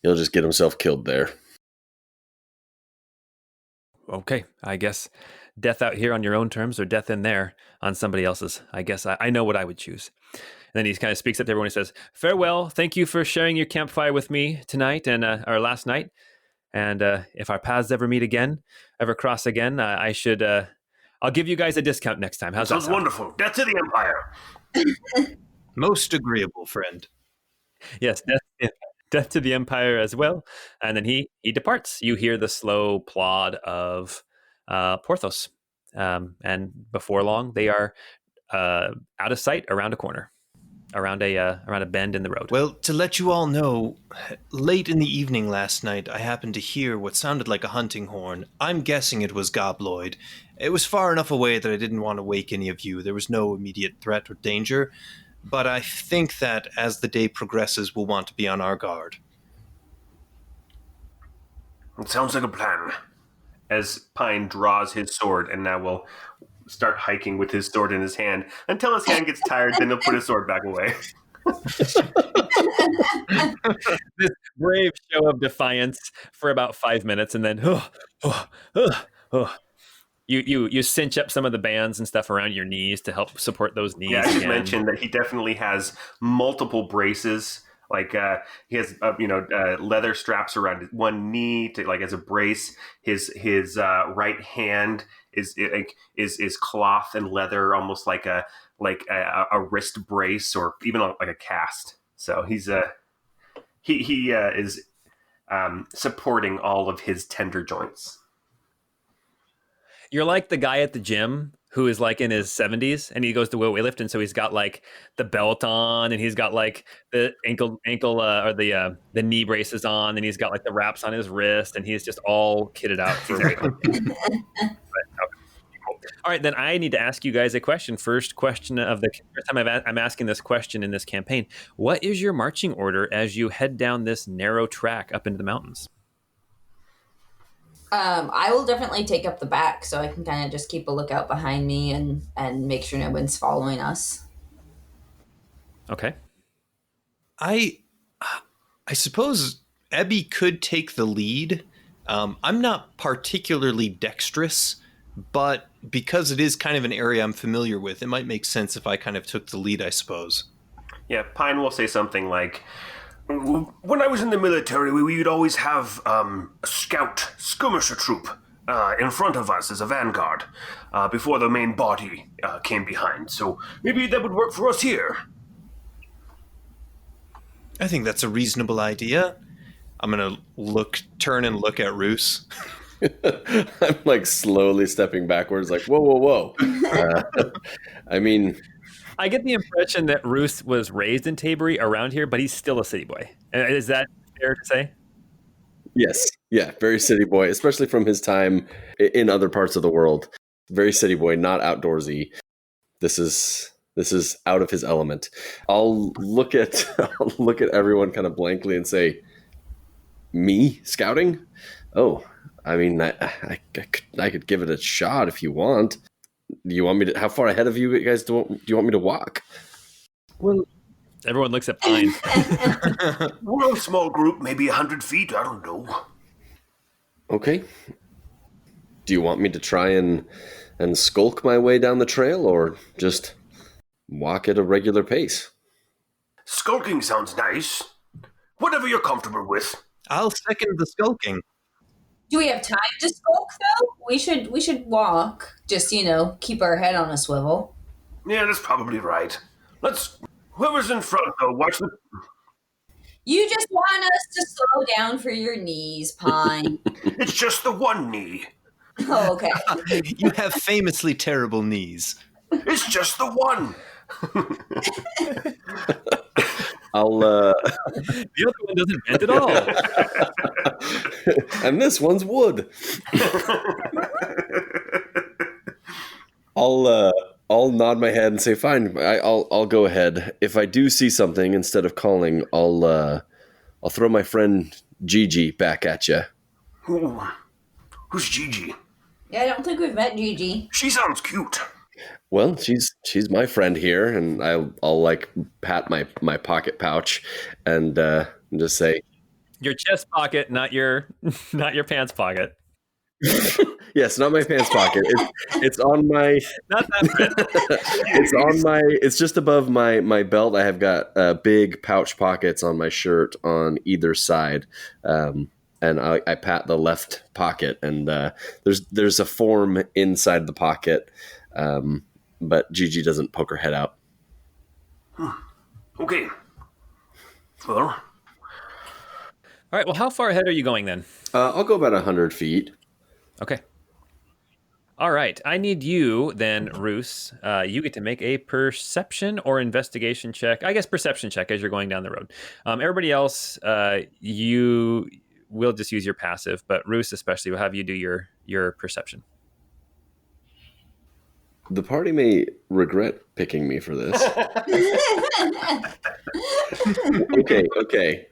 he'll just get himself killed there. Okay, I guess death out here on your own terms or death in there on somebody else's. I guess I know what I would choose. And then he kind of speaks up to everyone and says, "Farewell. Thank you for sharing your campfire with me tonight and or last night. And if our paths ever cross again, I'll give you guys a discount next time. How's that Sounds sound?" wonderful. Death to the Empire. Most agreeable, friend. Yes, death to the Empire as well. And then he departs. You hear the slow plod of Porthos. And before long, they are out of sight around a corner, around a bend in the road. Well, to let you all know, late in the evening last night, I happened to hear what sounded like a hunting horn. I'm guessing it was Gobloid. It was far enough away that I didn't want to wake any of you. There was no immediate threat or danger. But I think that as the day progresses, we'll want to be on our guard. It sounds like a plan. As Pine draws his sword and now will start hiking with his sword in his hand until his hand gets tired, then he'll put his sword back away. This brave show of defiance for about 5 minutes, and then you cinch up some of the bands and stuff around your knees to help support those knees. Yeah, I should again. mention that he definitely has multiple braces. Like he has leather straps around one knee to like as a brace. His right hand is cloth and leather, almost like a wrist brace or even like a cast. So he's he is supporting all of his tender joints. You're like the guy at the gym who is like in his 70s and he goes to weightlift, and so he's got like the belt on and he's got like the ankle or the knee braces on, and he's got like the wraps on his wrist, and he's just all kitted out for All right, then I need to ask you guys a question. First question of the first time I'm asking this question in this campaign. What is your marching order as you head down this narrow track up into the mountains? I will definitely take up the back so I can kind of just keep a lookout behind me and make sure no one's following us. Okay. I suppose Ebby could take the lead. I'm not particularly dexterous, but because it is kind of an area I'm familiar with, it might make sense if I kind of took the lead, I suppose. Yeah, Pine will say something like, "When I was in the military, we would always have a scout skirmisher troop in front of us as a vanguard before the main body came behind. So maybe that would work for us here." I think that's a reasonable idea. I'm going to turn and look at Roos. I'm like slowly stepping backwards, like, whoa. I mean, I get the impression that Roos was raised in Taybur around here, but he's still a city boy. Is that fair to say? Yes. Yeah. Very city boy, especially from his time in other parts of the world. Very city boy, not outdoorsy. This is out of his element. I'll look at everyone kind of blankly and say, "Me scouting? Oh, I mean, I could give it a shot if you want. Do you want me to? How far ahead of you guys do you want me to walk?" Well, everyone looks at Pine. We're a small group, maybe 100 feet. I don't know. Okay. Do you want me to try and skulk my way down the trail, or just walk at a regular pace? Skulking sounds nice. Whatever you're comfortable with. I'll second the skulking. Do we have time to skulk though? We should walk. Just keep our head on a swivel. Yeah, that's probably right. Whoever's in front, though, watch the... You just want us to slow down for your knees, Pine. It's just the one knee. Oh, okay. You have famously terrible knees. It's just the one. I'll The other one doesn't bend at all. and this one's wood. I'll nod my head and say, "Fine, I'll go ahead. If I do see something, instead of calling, I'll throw my friend Gigi back at you." Who's Gigi? Yeah, I don't think we've met Gigi. She sounds cute. Well, she's my friend here, and I'll like pat my pocket pouch and just say, Your chest pocket, not your pants pocket. "Yes, not my pants pocket. It's on my Not that. it's just above my belt. I have got big pouch pockets on my shirt on either side." And I pat the left pocket, and there's a form inside the pocket, but Gigi doesn't poke her head out. Okay. Well, All right. Well, how far ahead are you going then? I'll go about 100 feet. Okay. All right. I need you then, Roos. You get to make a perception or investigation check. I guess perception check as you're going down the road. Everybody else, you will just use your passive, but Roos especially will have you do your perception. The party may regret picking me for this. Okay.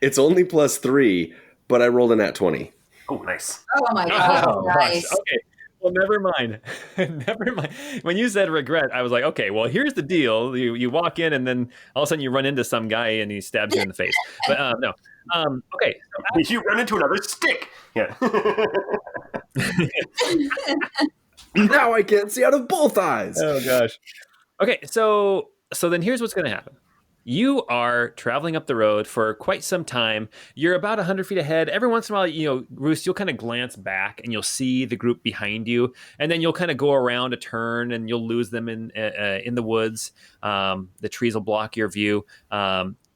It's only +3, but I rolled a nat 20. oh, nice. Oh my god, Oh, nice. Okay. Well, never mind. Never mind. When you said regret, I was like, okay, well, here's the deal. You walk in, and then all of a sudden you run into some guy, and he stabs you in the face. But no. Okay. You run into another stick. Yeah. Now I can't see out of both eyes. Oh gosh. Okay, so then here's what's going to happen. You are traveling up the road for quite some time. You're about 100 feet ahead. Every once in a while, Roos, you'll kind of glance back and you'll see the group behind you, and then you'll kind of go around a turn and you'll lose them in the woods. The trees will block your view.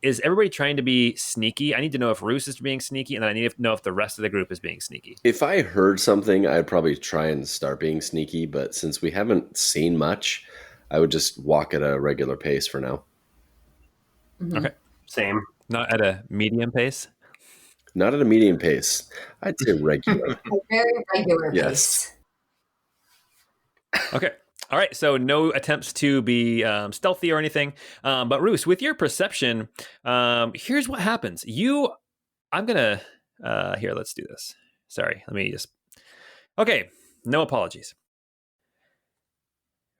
Is everybody trying to be sneaky? I need to know if Roos is being sneaky, and then I need to know if the rest of the group is being sneaky. If I heard something, I'd probably try and start being sneaky, but since we haven't seen much, I would just walk at a regular pace for now. Mhm. Okay. Same. Not at a medium pace? Not at a medium pace. I'd say regular. A very regular Yes. pace. Okay. All right. So no attempts to be stealthy or anything. But Roos, with your perception, here's what happens. I'm going to, here, let's do this. Sorry. Let me just, okay. No apologies.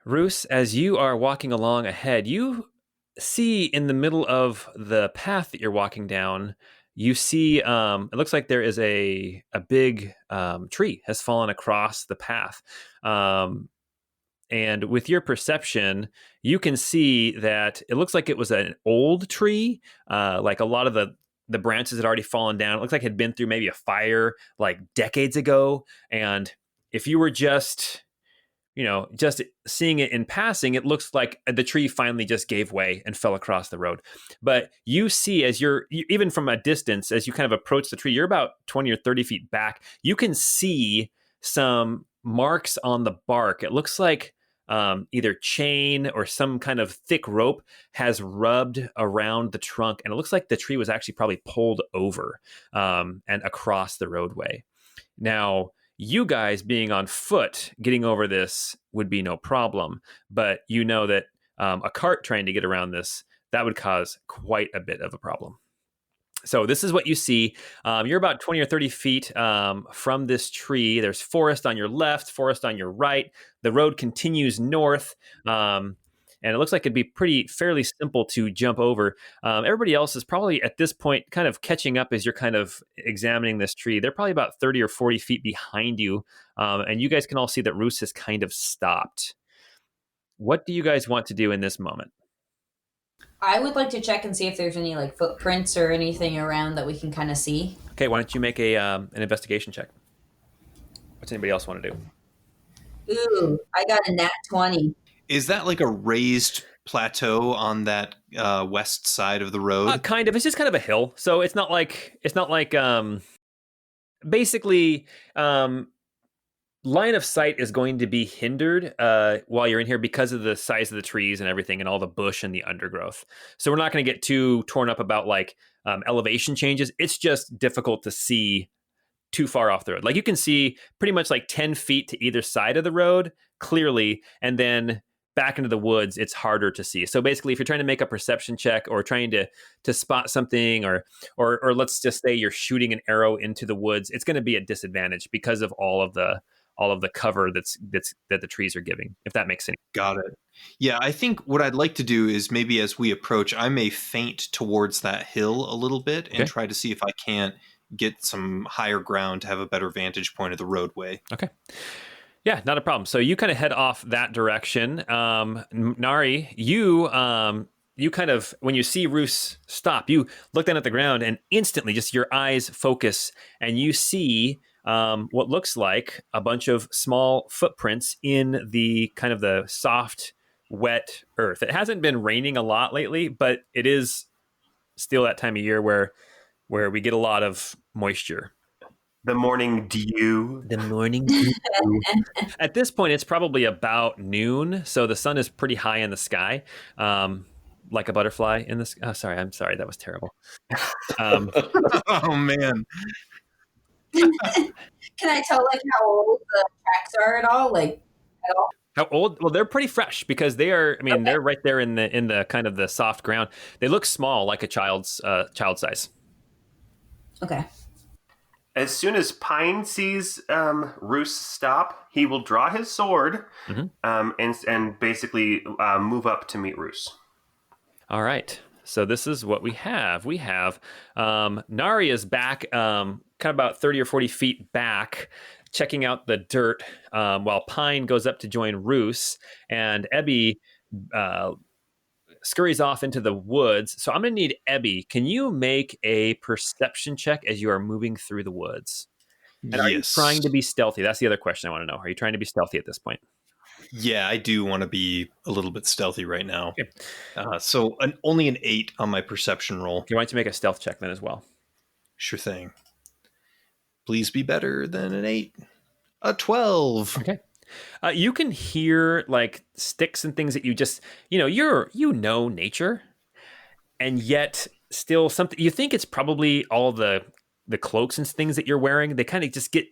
Roos, as you are walking along ahead, you see in the middle of the path that you're walking down, you see it looks like there is a big tree has fallen across the path. And with your perception, you can see that it looks like it was an old tree. Like a lot of the branches had already fallen down. It looks like it had been through maybe a fire like decades ago. And if you were just seeing it in passing, it looks like the tree finally just gave way and fell across the road. But you see, as even from a distance, as you kind of approach the tree, you're about 20 or 30 feet back, you can see some marks on the bark. It looks like either chain or some kind of thick rope has rubbed around the trunk, and it looks like the tree was actually probably pulled over and across the roadway. Now, you guys being on foot, getting over this would be no problem, but you know that a cart trying to get around this, that would cause quite a bit of a problem. So this is what you see. You're about 20 or 30 feet from this tree. There's forest on your left, forest on your right. The road continues north. And it looks like it'd be fairly simple to jump over. Everybody else is probably at this point kind of catching up as you're kind of examining this tree. They're probably about 30 or 40 feet behind you. And you guys can all see that Roos has kind of stopped. What do you guys want to do in this moment? I would like to check and see if there's any like footprints or anything around that we can kind of see. Okay, why don't you make an investigation check? What's anybody else want to do? Ooh, I got a nat 20. Is that like a raised plateau on that west side of the road? Kind of. It's just kind of a hill, so it's not like basically. Line of sight is going to be hindered while you're in here because of the size of the trees and everything and all the bush and the undergrowth. So we're not going to get too torn up about like elevation changes. It's just difficult to see too far off the road. Like you can see pretty much like 10 feet to either side of the road clearly, and then back into the woods, it's harder to see. So basically, if you're trying to make a perception check or trying to spot something, or let's just say you're shooting an arrow into the woods, it's going to be a disadvantage because of all of the cover that the trees are giving, if that makes sense. Got it. Yeah, I think what I'd like to do is maybe as we approach, I may feint towards that hill a little bit and try to see if I can't get some higher ground to have a better vantage point of the roadway. Okay. Yeah, not a problem. So you kind of head off that direction. Nari, you kind of, when you see Roos stop, you look down at the ground and instantly just your eyes focus and you see what looks like a bunch of small footprints in the kind of the soft, wet earth. It hasn't been raining a lot lately, but it is still that time of year where we get a lot of moisture. The morning dew. The morning dew. At this point, it's probably about noon, so the sun is pretty high in the sky, like a butterfly in the sky. Oh, sorry, I'm sorry, that was terrible. Oh man. Can I tell like how old the tracks are at all? Like at all? How old? Well, they're pretty fresh because they are. I mean, they're right there in the kind of the soft ground. They look small, like a child's size. Okay. As soon as Pine sees Roos stop, he will draw his sword and basically move up to meet Roos. All right. So this is what we have. We have Nari is back, kind of about 30 or 40 feet back, checking out the dirt, while Pine goes up to join Roos, and Ebby scurries off into the woods. So I'm going to need Ebby. Can you make a perception check as you are moving through the woods? And are you trying to be stealthy? That's the other question I want to know. Are you trying to be stealthy at this point? Yeah, I do want to be a little bit stealthy right now. Okay. So only an 8 on my perception roll. You want to make a stealth check then as well. Sure thing. Please be better than an 8. A 12. Okay. You can hear like sticks and things that you just, you know nature, and yet still something you think it's probably all the cloaks and things that you're wearing. They kind of just get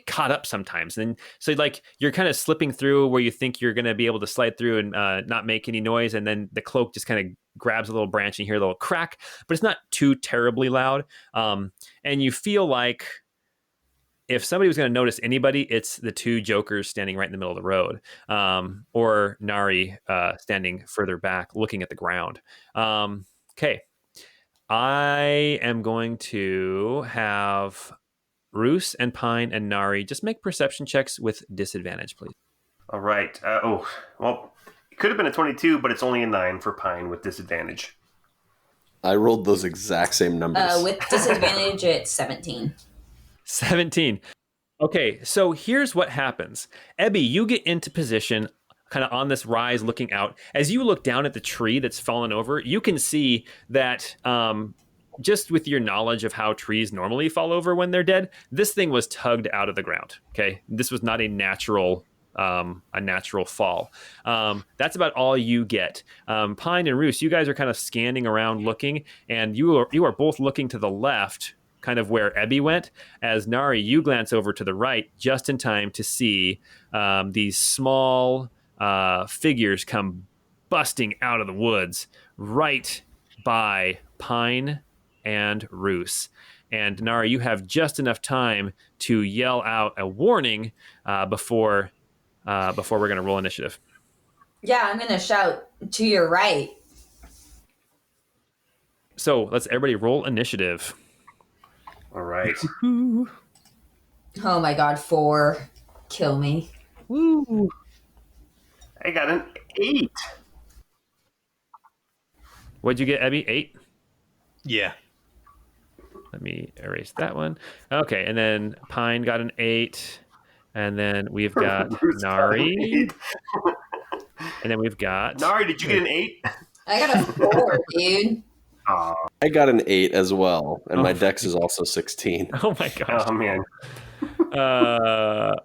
caught up sometimes, and so like you're kind of slipping through where you think you're going to be able to slide through and not make any noise, and then the cloak just kind of grabs a little branch and you hear a little crack, but it's not too terribly loud, and you feel like if somebody was going to notice anybody, it's the two jokers standing right in the middle of the road, or Nari standing further back looking at the ground. Okay. I am going to have Roos and Pine and Nari just make perception checks with disadvantage, please. All right. Well, it could have been a 22, but it's only a 9 for Pine with disadvantage. I rolled those exact same numbers. With disadvantage, it's 17. 17. Okay, so here's what happens. Ebby, you get into position kind of on this rise looking out. As you look down at the tree that's fallen over, you can see that just with your knowledge of how trees normally fall over when they're dead, this thing was tugged out of the ground, okay? This was not a natural a natural fall. That's about all you get. Pine and Roos, you guys are kind of scanning around looking, and you are both looking to the left, kind of where Ebby went. As Nari, you glance over to the right just in time to see these small figures come busting out of the woods right by Pine and Roos. And Nari, you have just enough time to yell out a warning before we're going to roll initiative. Yeah, I'm going to shout to your right. So let's everybody roll initiative. All right. Oh my God, 4. Kill me. Woo! I got an 8. What'd you get, Ebby? 8? Yeah. Let me erase that one. Okay, and then Pine got an 8. And then we've got Bruce got an Nari. 8. And then we've got... Nari, did you get an 8? I got a 4, dude. Oh, I got an 8 as well, and my dex is also 16. Oh my gosh. oh man.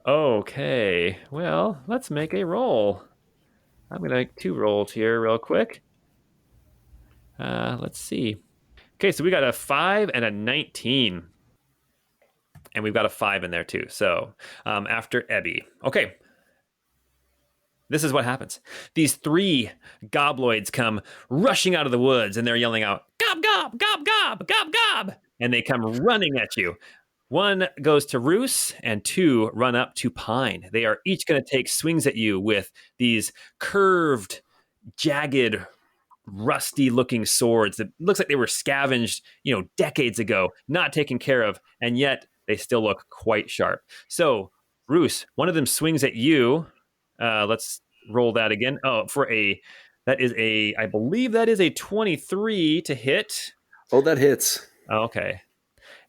Okay. Well, let's make a roll. I'm going to make 2 rolls here real quick. Let's see. Okay, so we got a 5 and a 19. And we've got a 5 in there too. So after Ebby. Okay. This is what happens. These 3 gobloids come rushing out of the woods and they're yelling out, gob, gob, gob, gob, gob, gob. And they come running at you. 1 goes to Roos and 2 run up to Pine. They are each going to take swings at you with these curved, jagged, rusty looking swords that looks like they were scavenged, decades ago, not taken care of. And yet they still look quite sharp. So Roos, one of them swings at you. Let's roll that again. Oh, I believe that is a 23 to hit. Oh, that hits. Okay.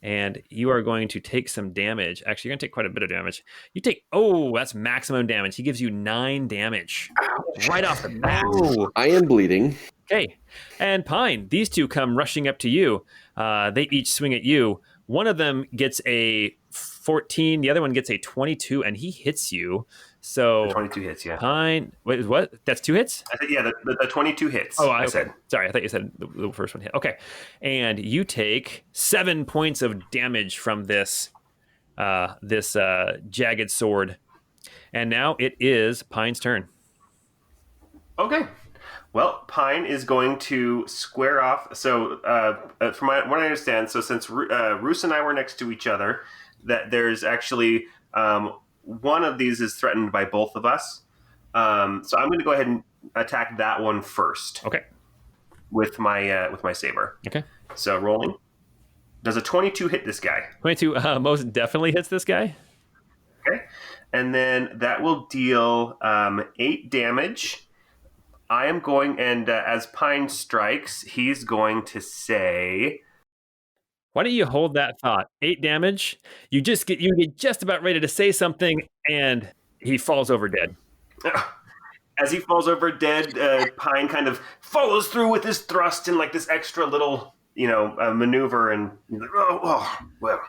And you are going to take some damage. Actually, you're going to take quite a bit of damage. That's maximum damage. He gives you 9 damage. Ouch. Right off the bat. Oh, I am bleeding. Okay. And Pine, these 2 come rushing up to you. They each swing at you. One of them gets a 14. The other one gets a 22, and he hits you. So The 22 hits, yeah. Pine, wait, what? That's 2 hits? I said, yeah, the 22 hits. Oh, I said. Sorry, I thought you said the first one hit. Okay. And you take 7 points of damage from this jagged sword. And now it is Pine's turn. Okay. Well, Pine is going to square off. So, from what I understand, so since Roos and I were next to each other, that there's actually one of these is threatened by both of us. So I'm going to go ahead and attack that one first. Okay. With my saber. Okay. So rolling. Does a 22 hit this guy? 22 most definitely hits this guy. Okay. And then that will deal 8 damage. I am going, and as Pine strikes, he's going to say... Why don't you hold that thought? 8 damage. You get just about ready to say something, and he falls over dead. As he falls over dead, Pine kind of follows through with his thrust and like this extra little, maneuver, and well,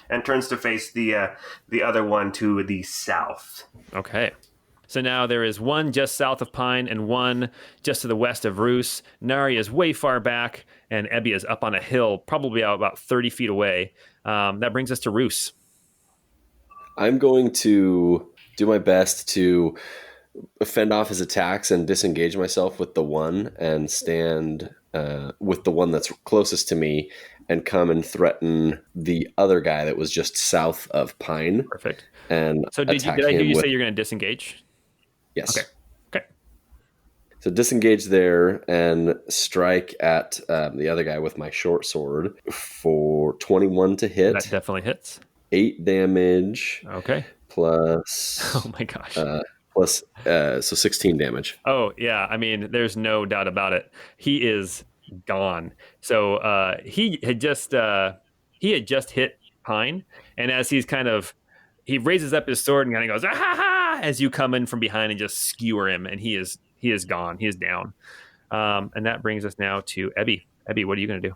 and turns to face the other one to the south. Okay. So now there is one just south of Pine and one just to the west of Roos. Nari is way far back, and Ebby is up on a hill, probably about 30 feet away. That brings us to Roos. I'm going to do my best to fend off his attacks and disengage myself with the one and stand with the one that's closest to me and come and threaten the other guy that was just south of Pine. Perfect. And so did I hear you say you're going to disengage? Yes. Okay. So disengage there and strike at the other guy with my short sword for 21 to hit. That definitely hits. 8 damage. Okay. Plus... Oh my gosh. So 16 damage. Oh, yeah. I mean, there's no doubt about it. He is gone. So he had just hit Pine. And as he raises up his sword and kind of goes, ah, ha, ha, as you come in from behind and just skewer him. And he is gone. He is down. And that brings us now to Ebby. Ebby, what are you going to do?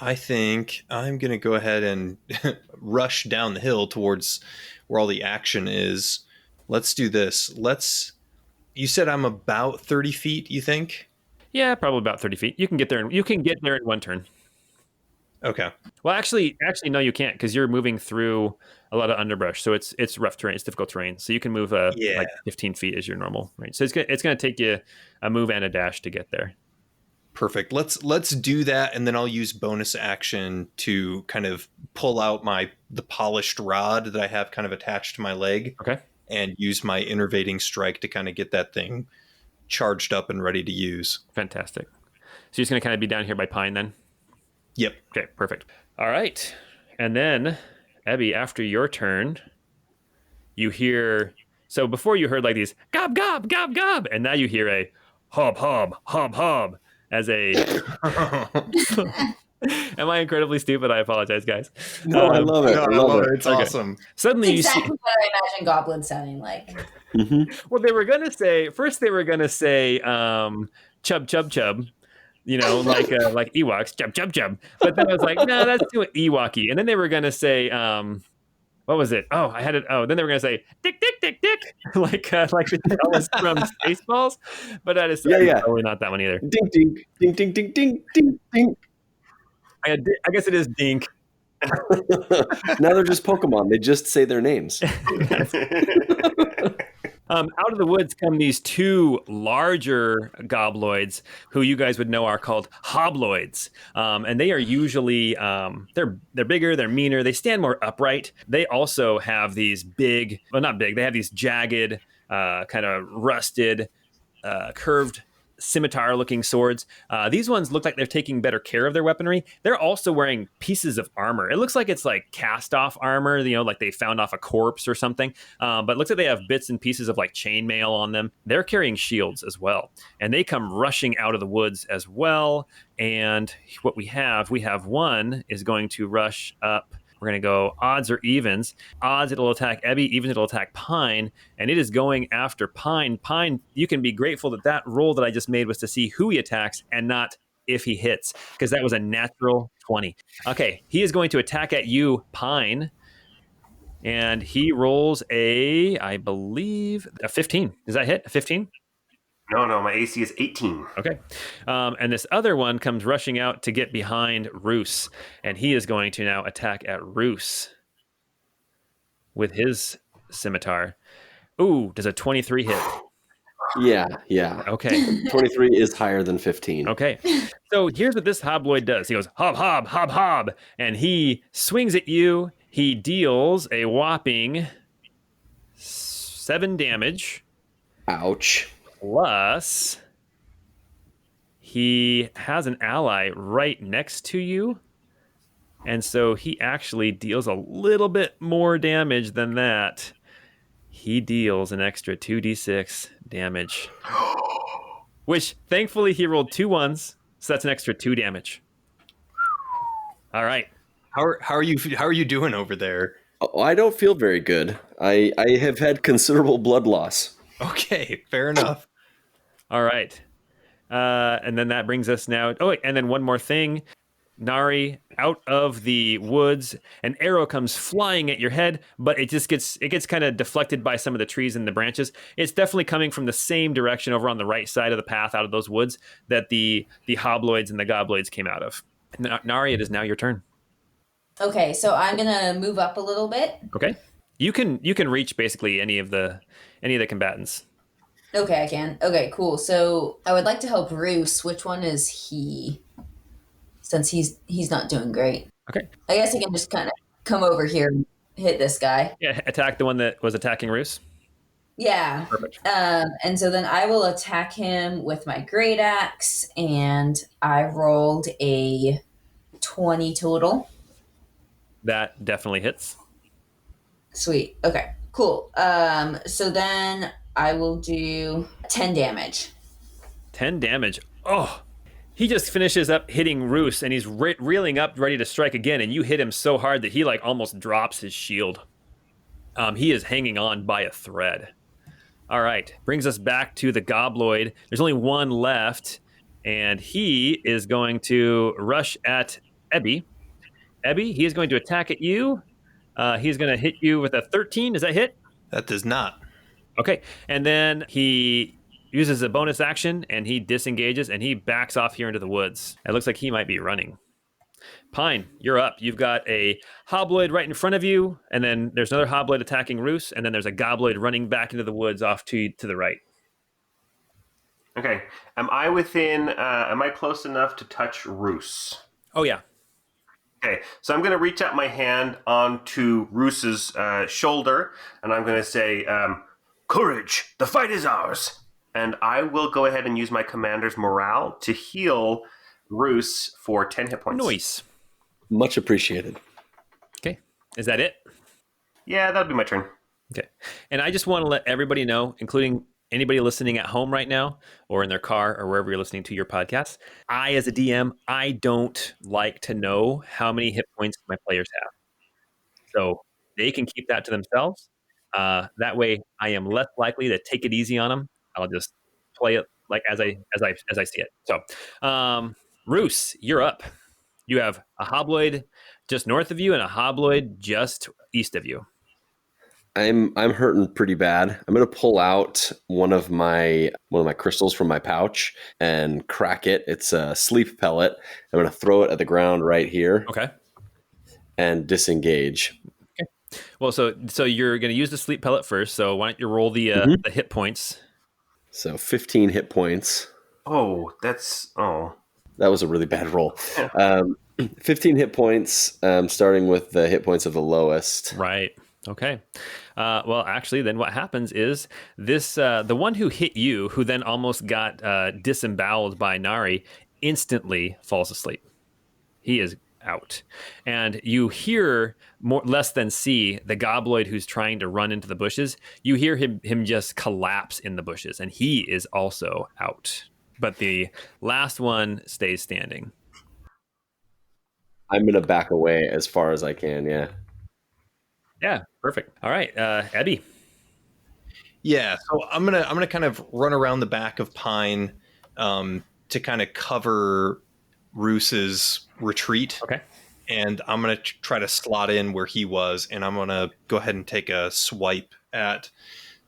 I think I'm going to go ahead and rush down the hill towards where all the action is. Let's do this. You said I'm about 30 feet, you think? Yeah, probably about 30 feet. You can get there. You can get there in one turn. Okay. Well, actually, no, you can't because you're moving through a lot of underbrush, so it's rough terrain, it's difficult terrain. So you can move Yeah. like 15 feet is your normal range. So it's gonna take you a move and a dash to get there. Perfect. Let's do that, and then I'll use bonus action to kind of pull out the polished rod that I have kind of attached to my leg, Okay, and use my innervating strike to kind of get that thing charged up and ready to use. fantastic. So you're just gonna kind of be down here by Pine then. Yep. Okay, perfect. All right, and then Ebby, after your turn, you hear. So before you heard like these gob gob gob gob, and now you hear a hob hob hob hob as a. Am I incredibly stupid? I apologize, guys. No, I love it. No, I love it. It's Okay. awesome. Suddenly It's you see. exactly what I imagine goblins sounding like. Well, they were gonna say first. They were gonna say chub chub chub. Like Ewoks, chub chub chub. But then I was like, no, that's too Ewoky. And then they were gonna say what was it? Oh, I had it. Oh, then they were gonna say dick dick dick dick, like that was from Spaceballs. But I decided Yeah. probably not that one either. Ding, ding, ding, ding, ding, ding, ding, ding. I guess it is Dink. Now they're just Pokemon. They just say their names. Out of the woods come these two larger gobloids who you guys would know are called hobloids. And they are usually, they're bigger, they're meaner, they stand more upright. They also have these big, well, not big, they have these jagged, kind of rusted, curved scimitar looking swords. These ones look like they're taking better care of their weaponry. They're also wearing pieces of armor. It looks like it's like cast off armor, like they found off a corpse or something. But it looks like they have bits and pieces of like chainmail on them. They're carrying shields as well. And they come rushing out of the woods as well. And what we have one is going to rush up. We're going to go odds or evens. Odds, it'll attack Ebby. Evens, it'll attack Pine. And it is going after Pine. Pine, you can be grateful that roll that I just made was to see who he attacks and not if he hits, because that was a natural 20. Okay, he is going to attack at you, Pine. And he rolls I believe, a 15. Does that hit? A 15? No, my AC is 18. Okay. And this other one comes rushing out to get behind Roos. And he is going to now attack at Roos with his scimitar. Ooh, does a 23 hit? Yeah. Okay. 23 is higher than 15. Okay. So here's what this hobloid does. He goes, hob, hob, hob, hob. And he swings at you. He deals a whopping 7 damage. Ouch. Plus, he has an ally right next to you. And so he actually deals a little bit more damage than that. He deals an extra 2d6 damage. Which, thankfully, he rolled 2 1s. So that's an extra 2 damage. All right. How are you doing over there? Oh, I don't feel very good. I have had considerable blood loss. Okay, fair enough. All right. And then that brings us now. Oh, wait, and then one more thing. Nari, out of the woods, an arrow comes flying at your head, but it gets kind of deflected by some of the trees and the branches. It's definitely coming from the same direction over on the right side of the path out of those woods that the hobloids and the gobloids came out of. Nari, it is now your turn. Okay, so I'm gonna move up a little bit. Okay. You can reach basically any of the combatants. Okay, I can. Okay, cool. So I would like to help Roos. Which one is he? Since he's not doing great. Okay. I guess he can just kind of come over here and hit this guy. Yeah, attack the one that was attacking Roos. Yeah. Perfect. And so then I will attack him with my great axe, and I rolled a 20 total. That definitely hits. Sweet. Okay, cool. So then I will do 10 damage. 10 damage. Oh, he just finishes up hitting Roos, and he's reeling up, ready to strike again, and you hit him so hard that he like almost drops his shield. He is hanging on by a thread. All right, brings us back to the gobloid. There's only one left, and he is going to rush at Ebby. Ebby, he is going to attack at you. He's going to hit you with a 13. Does that hit? That does not. Okay. And then he uses a bonus action and he disengages and he backs off here into the woods. It looks like he might be running. Pine, you're up. You've got a hobloid right in front of you, and then there's another hobloid attacking Roos, and then there's a gobloid running back into the woods off to the right. Okay. Am I close enough to touch Roos? Oh, yeah. Okay, so I'm going to reach out my hand onto Roos's shoulder, and I'm going to say, courage, the fight is ours. And I will go ahead and use my commander's morale to heal Roos for 10 hit points. Nice. Much appreciated. Okay. Is that it? Yeah, that'll be my turn. Okay. And I just want to let everybody know, including anybody listening at home right now or in their car or wherever you're listening to your podcast, I, as a DM, I don't like to know how many hit points my players have. So they can keep that to themselves. That way I am less likely to take it easy on them. I'll just play it like as I see it. So, Roos, you're up. You have a hobloid just north of you and a hobloid just east of you. I'm hurting pretty bad. I'm gonna pull out one of my crystals from my pouch and crack it. It's a sleep pellet. I'm gonna throw it at the ground right here. Okay. And disengage. Okay. Well, so you're gonna use the sleep pellet first. So why don't you roll the hit points? So 15 hit points. Oh. That was a really bad roll. 15 hit points, starting with the hit points of the lowest. Right. Okay. Well, actually, then what happens is this: the one who hit you, who then almost got disemboweled by Nari, instantly falls asleep. He is out, and you hear less than see the gobloid who's trying to run into the bushes. You hear him just collapse in the bushes, and he is also out. But the last one stays standing. I'm gonna back away as far as I can. Yeah. Yeah, perfect. All right, Eddie. Yeah, so I'm gonna kind of run around the back of Pine to kind of cover Roos's retreat. Okay. And I'm gonna try to slot in where he was, and I'm gonna go ahead and take a swipe at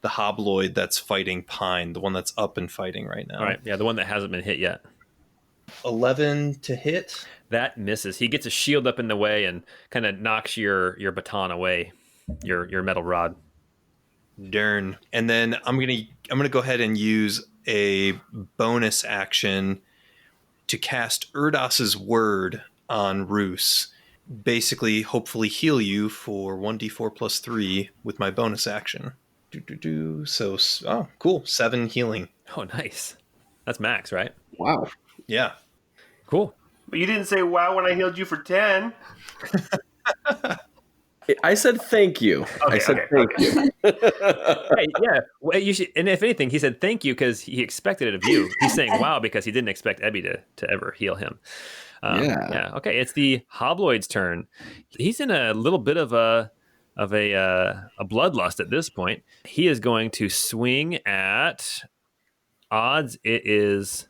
the hobloid that's fighting Pine, the one that's up and fighting right now. All right, yeah, the one that hasn't been hit yet. 11 to hit. That misses. He gets a shield up in the way and kind of knocks your baton away, your metal rod. Darn. And then I'm gonna go ahead and use a bonus action to cast Erdos's word on Roos. Basically, hopefully heal you for 1d4 plus 3 with my bonus action. So, oh, cool. 7 healing. Oh, nice. That's max, right? Wow. Yeah. Cool. But you didn't say wow when I healed you for 10. I said thank you. Okay, I said thank you. Hey, yeah. Well, you should, and if anything, he said thank you because he expected it of you. He's saying wow because he didn't expect Ebby to ever heal him. Yeah. Okay. It's the hobloid's turn. He's in a little bit of a bloodlust at this point. He is going to swing at odds. It is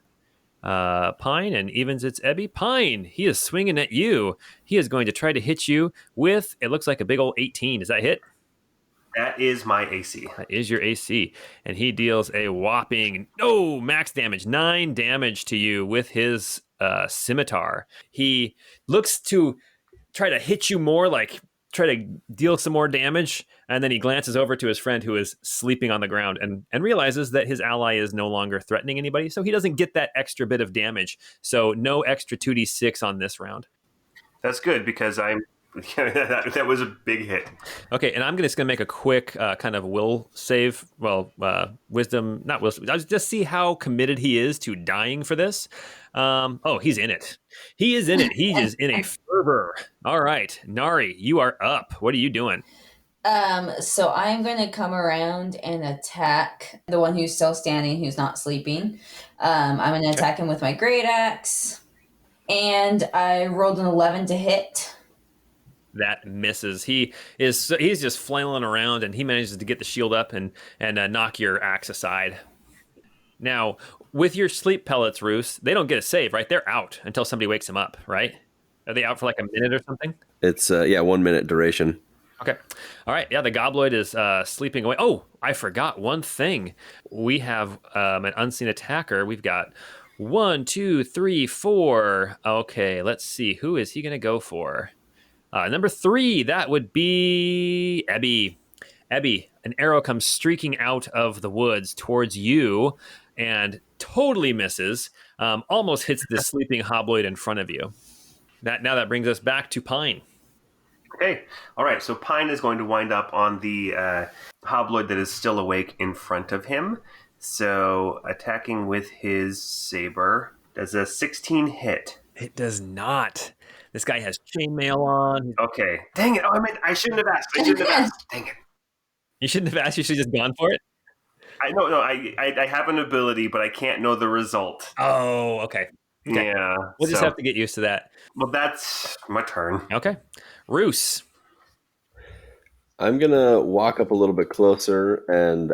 Pine, and evens it's Ebby. Pine, he is swinging at you. He is going to try to hit you with, it looks like a big old 18. Does that hit? That is my AC. That is your AC. And he deals a whopping, max damage, 9 damage to you with his scimitar. He looks to try to hit you more, like try to deal some more damage, and then he glances over to his friend who is sleeping on the ground and realizes that his ally is no longer threatening anybody, so he doesn't get that extra bit of damage. So no extra 2d6 on this round. That's good because that was a big hit. Okay, and I'm just going to make a quick kind of will save. Well, wisdom, not will. I'll just see how committed he is to dying for this. He's in it. He is in it. He is in a fervor. All right, Nari, you are up. What are you doing? So I'm going to come around and attack the one who's still standing, who's not sleeping. I'm going to attack him with my great axe. And I rolled an 11 to hit. That misses. He's just flailing around, and he manages to get the shield up and knock your axe aside. Now, with your sleep pellets, Roos, they don't get a save, right? They're out until somebody wakes them up, right? Are they out for like a minute or something? It's 1 minute duration. Okay. All right. Yeah, the gobloid is sleeping away. Oh, I forgot one thing. We have an unseen attacker. We've got 1, 2, 3, 4. Okay, let's see. Who is he going to go for? Number 3, that would be Ebby. Ebby, an arrow comes streaking out of the woods towards you and totally misses. Almost hits the sleeping hobloid in front of you. Now that brings us back to Pine. Okay. All right. So Pine is going to wind up on the hobloid that is still awake in front of him. So attacking with his saber. Does a 16 hit? It does not. This guy has chainmail on. Okay. Dang it. Oh, I shouldn't have asked. Dang it. You shouldn't have asked. You should have just gone for it. I have an ability, but I can't know the result. Oh, okay. Yeah. We'll just have to get used to that. Well, that's my turn. Okay. Roos. I'm gonna walk up a little bit closer and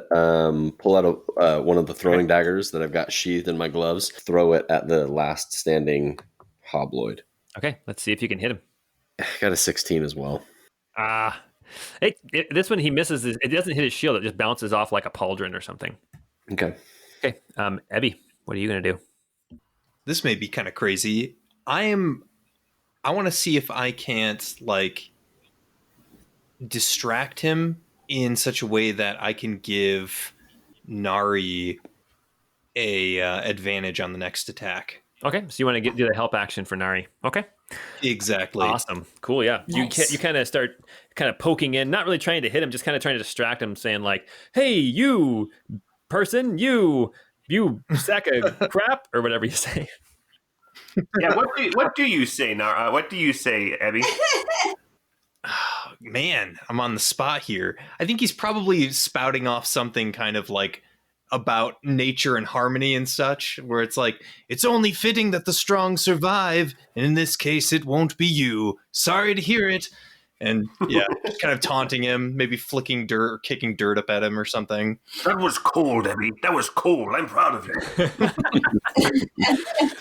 pull out one of the throwing daggers that I've got sheathed in my gloves. Throw it at the last standing hobloid. Okay, let's see if you can hit him. I got a 16 as well. This one he misses. It doesn't hit his shield. It just bounces off like a pauldron or something. Okay. Okay, Ebby, what are you gonna do? This may be kind of crazy. I want to see if I can't like distract him in such a way that I can give Nari a advantage on the next attack. Okay, so you want to do the help action for Nari. Okay. Exactly. Awesome. Cool, yeah. Nice. You kind of start poking in, not really trying to hit him, just kind of trying to distract him, saying like, hey, you person, you sack of crap, or whatever you say. Yeah, what do you say, Nara? What do you say, Ebby? Oh, man, I'm on the spot here. I think he's probably spouting off something kind of like about nature and harmony and such, where it's like, it's only fitting that the strong survive, and in this case, it won't be you. Sorry to hear it. And yeah, just kind of taunting him, maybe flicking dirt or kicking dirt up at him or something. That was cold, Ebby. That was cold. I'm proud of you.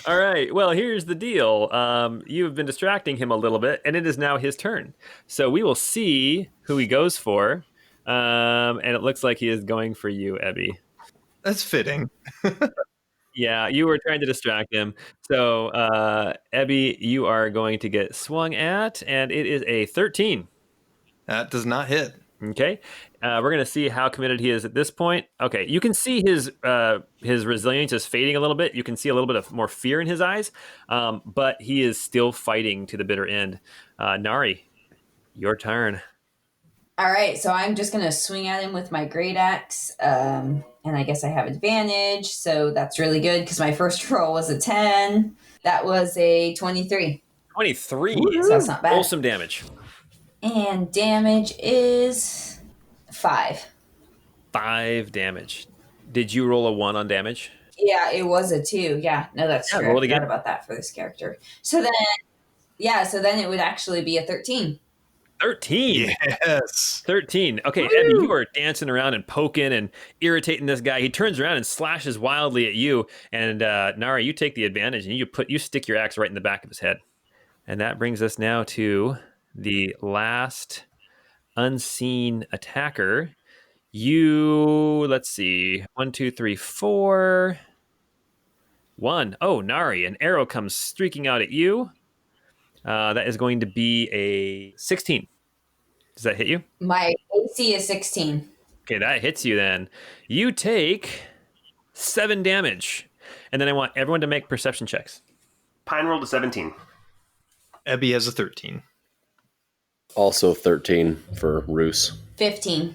All right. Well, here's the deal. You've been distracting him a little bit, and it is now his turn. So we will see who he goes for. And it looks like he is going for you, Ebby. That's fitting. Yeah, you were trying to distract him. So, Ebby, you are going to get swung at, and it is a 13. That does not hit. Okay. We're going to see how committed he is at this point. Okay, you can see his resilience is fading a little bit. You can see a little bit of more fear in his eyes, but he is still fighting to the bitter end. Nari, your turn. All right, so I'm just going to swing at him with my great axe, and I guess I have advantage, so that's really good because my first roll was a 10. That was a 23. 23. So that's not bad. Wholesome damage. And damage is 5. 5 damage. Did you roll a 1 on damage? Yeah, it was a 2. Yeah, no, that's true. Roll I it again. forgot about that for this character. So then it would actually be a 13. 13. Yes. 13. Okay, Ebby, you are dancing around and poking and irritating this guy. He turns around and slashes wildly at you. And Nara, you take the advantage and you stick your axe right in the back of his head. And that brings us now to the last unseen attacker. Let's see. 1, 2, 3, 4. 1. Oh, Nari, an arrow comes streaking out at you. That is going to be a 16. Does that hit you? My AC is 16. Okay, that hits you then. You take 7 damage. And then I want everyone to make perception checks. Pine rolled a 17. Ebby has a 13. Also 13 for Roos. 15.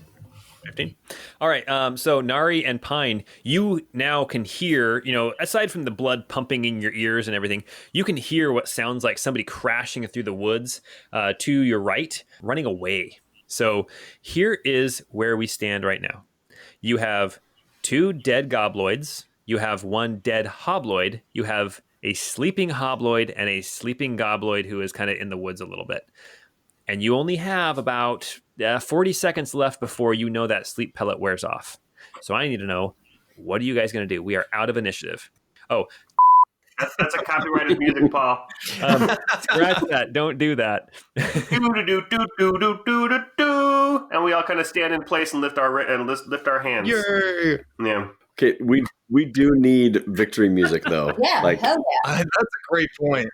15. All right. So Nari and Pine, you now can hear, aside from the blood pumping in your ears and everything, you can hear what sounds like somebody crashing through the woods to your right, running away. So here is where we stand right now. You have 2 dead gobloids. You have 1 dead hobloid. You have a sleeping hobloid and a sleeping gobloid who is kind of in the woods a little bit. And you only have about 40 seconds left before you know that sleep pellet wears off. So I need to know, what are you guys going to do? We are out of initiative. Oh, That's a copyrighted music, Paul. Scratch that. Don't do that. Do, and we all kind of stand in place and lift our hands. Yay! Yeah. Okay, we do need victory music though. Yeah, Like hell yeah. That's a great point.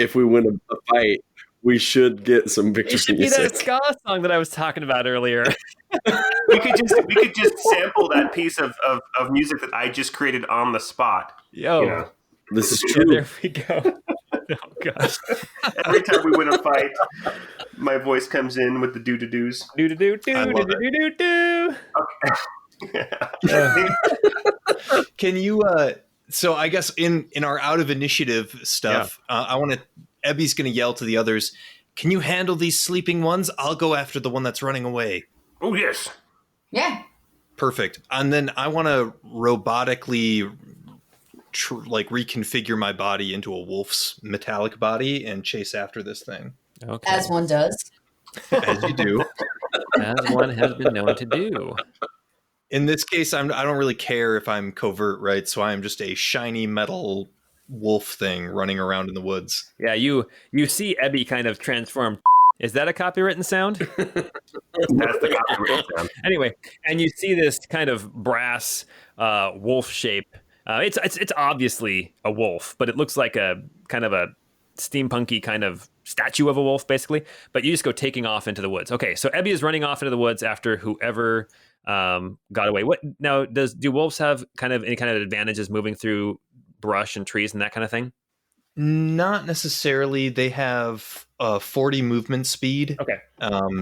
if we win a fight, we should get some victory It should be music. that ska song that I was talking about earlier. We could just sample that piece of music that I just created on the spot. Yo, You know? This is yeah, true. there we go. Oh gosh. Every time we win a fight, my voice comes in with the do-do-do's. Do do do do I do love do do do. Can you so I guess in our out of initiative stuff, I want to Ebby's going to yell to the others, "Can you handle these sleeping ones? I'll go after the one that's running away." Oh yes. Yeah. Perfect. And then I want to robotically reconfigure my body into a wolf's metallic body and chase after this thing. Okay. As one does. As you do. As one has been known to do. In this case, I don't really care if I'm covert, right? So I am just a shiny metal wolf thing running around in the woods. Yeah, you see Ebby kind of transform. Is that a copywritten sound? That's the copyright sound. Anyway, and you see this kind of brass wolf shape. It's obviously a wolf, but it looks like a kind of a steampunky kind of statue of a wolf, basically. But you just go taking off into the woods. Okay, so Ebby is running off into the woods after whoever got away. What now? Do wolves have any kind of advantages moving through brush and trees and that kind of thing? Not necessarily. They have 40 movement speed. Okay.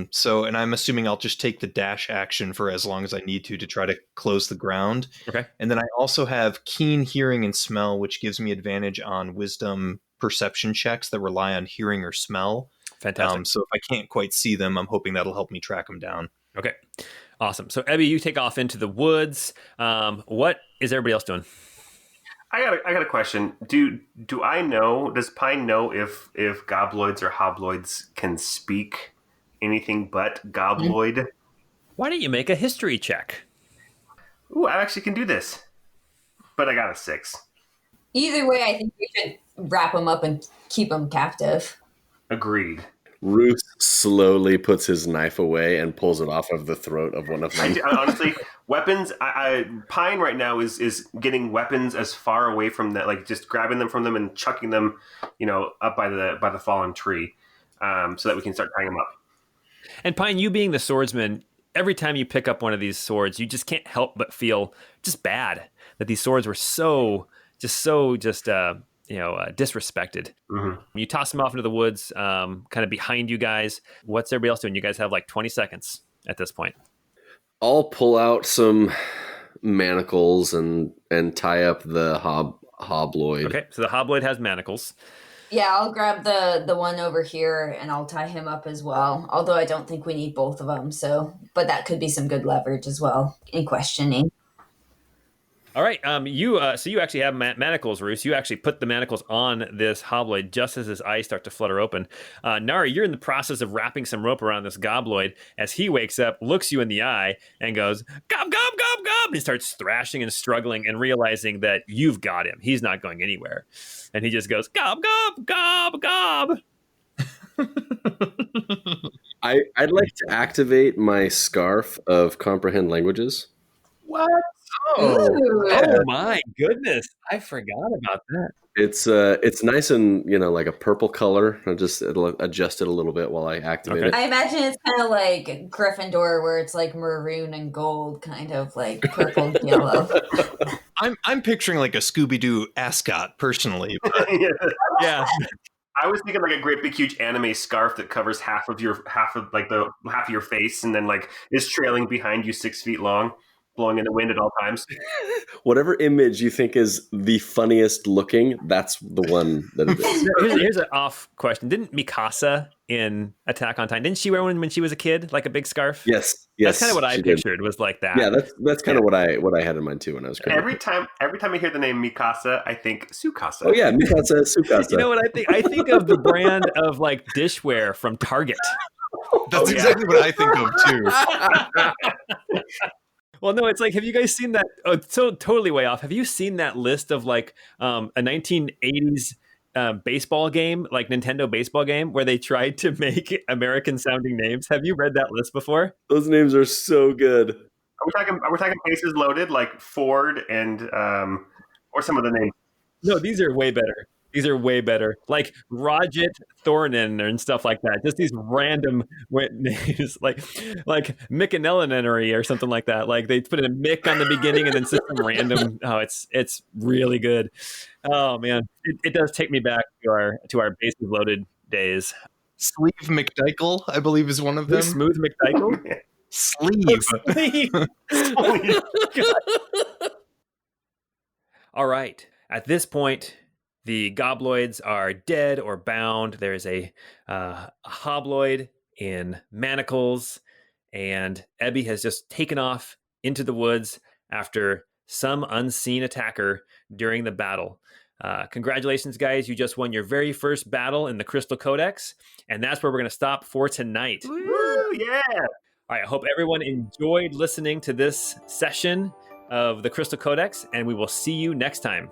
So, and I'm assuming I'll just take the dash action for as long as I need to try to close the ground. Okay. And then I also have keen hearing and smell, which gives me advantage on wisdom perception checks that rely on hearing or smell. Fantastic. So if I can't quite see them, I'm hoping that'll help me track them down. Okay. Awesome. So Ebby, you take off into the woods. What is everybody else doing? I got a question. Do I know? Does Pine know if gobloids or hobloids can speak anything but gobloid? Why don't you make a history check? Ooh, I actually can do this, but I got a 6. Either way, I think we should wrap them up and keep them captive. Agreed. Ruth slowly puts his knife away and pulls it off of the throat of one of them. Honestly, weapons. Pine right now is getting weapons as far away from that, like just grabbing them from them and chucking them, up by the fallen tree, so that we can start tying them up. And Pine, you being the swordsman, every time you pick up one of these swords, you just can't help but feel just bad that these swords were so disrespected. Mm-hmm. You toss them off into the woods, kind of behind you guys. What's everybody else doing? You guys have like 20 seconds at this point. I'll pull out some manacles and tie up the hobloid. Okay, so the hobloid has manacles. Yeah, I'll grab the one over here and I'll tie him up as well. Although I don't think we need both of them. But that could be some good leverage as well in questioning. All right, so you actually have manacles, Roos. You actually put the manacles on this hobloid just as his eyes start to flutter open. Nari, you're in the process of wrapping some rope around this gobloid as he wakes up, looks you in the eye, and goes, gob, gob, gob, gob, and he starts thrashing and struggling and realizing that you've got him. He's not going anywhere. And he just goes, gob, gob, gob, gob. I'd like to activate my scarf of comprehend languages. What? Ooh. Oh my goodness. I forgot about that. It's nice and like a purple color. It'll adjust it a little bit while I activate it. I imagine it's kind of like Gryffindor, where it's like maroon and gold, kind of like purple yellow. I'm picturing like a Scooby-Doo ascot personally. Yeah. I was thinking like a great big huge anime scarf that covers half of your face and then like is trailing behind you 6 feet long, blowing in the wind at all times. Whatever image you think is the funniest looking, that's the one that it is. Here's an off question. Didn't Mikasa in Attack on Titan, didn't she wear one when she was a kid, like a big scarf? Yes. That's kind of what I pictured, was like that. Yeah, that's kind of what I had in mind too when I was growing up. Every time I hear the name Mikasa, I think Tsukasa. Oh yeah, Mikasa, Tsukasa. You know what I think? I think of the brand of like dishware from Target. That's exactly what I think of too. Well, no, it's like, have you guys seen that? Oh, it's so totally way off. Have you seen that list of like a 1980s baseball game, like Nintendo baseball game, where they tried to make American sounding names? Have you read that list before? Those names are so good. Are we talking bases loaded like Ford and or some of the names? No, these are way better. These are way better. Like Rajit Thornan and stuff like that. Just these random names, like Mickanellinery or something like that. Like they put a Mick on the beginning and then some random. Oh, it's really good. Oh man, it does take me back to our bases loaded days. Sleeve McDykel, I believe, is one of them. Smooth McDykel. Sleeve. Sleeve. All right. At this point, the gobloids are dead or bound. There's a hobloid in manacles, and Ebby has just taken off into the woods after some unseen attacker during the battle. Congratulations, guys. You just won your very first battle in the Crystal Codex, and that's where we're going to stop for tonight. Woo, yeah. All right, I hope everyone enjoyed listening to this session of the Crystal Codex, and we will see you next time.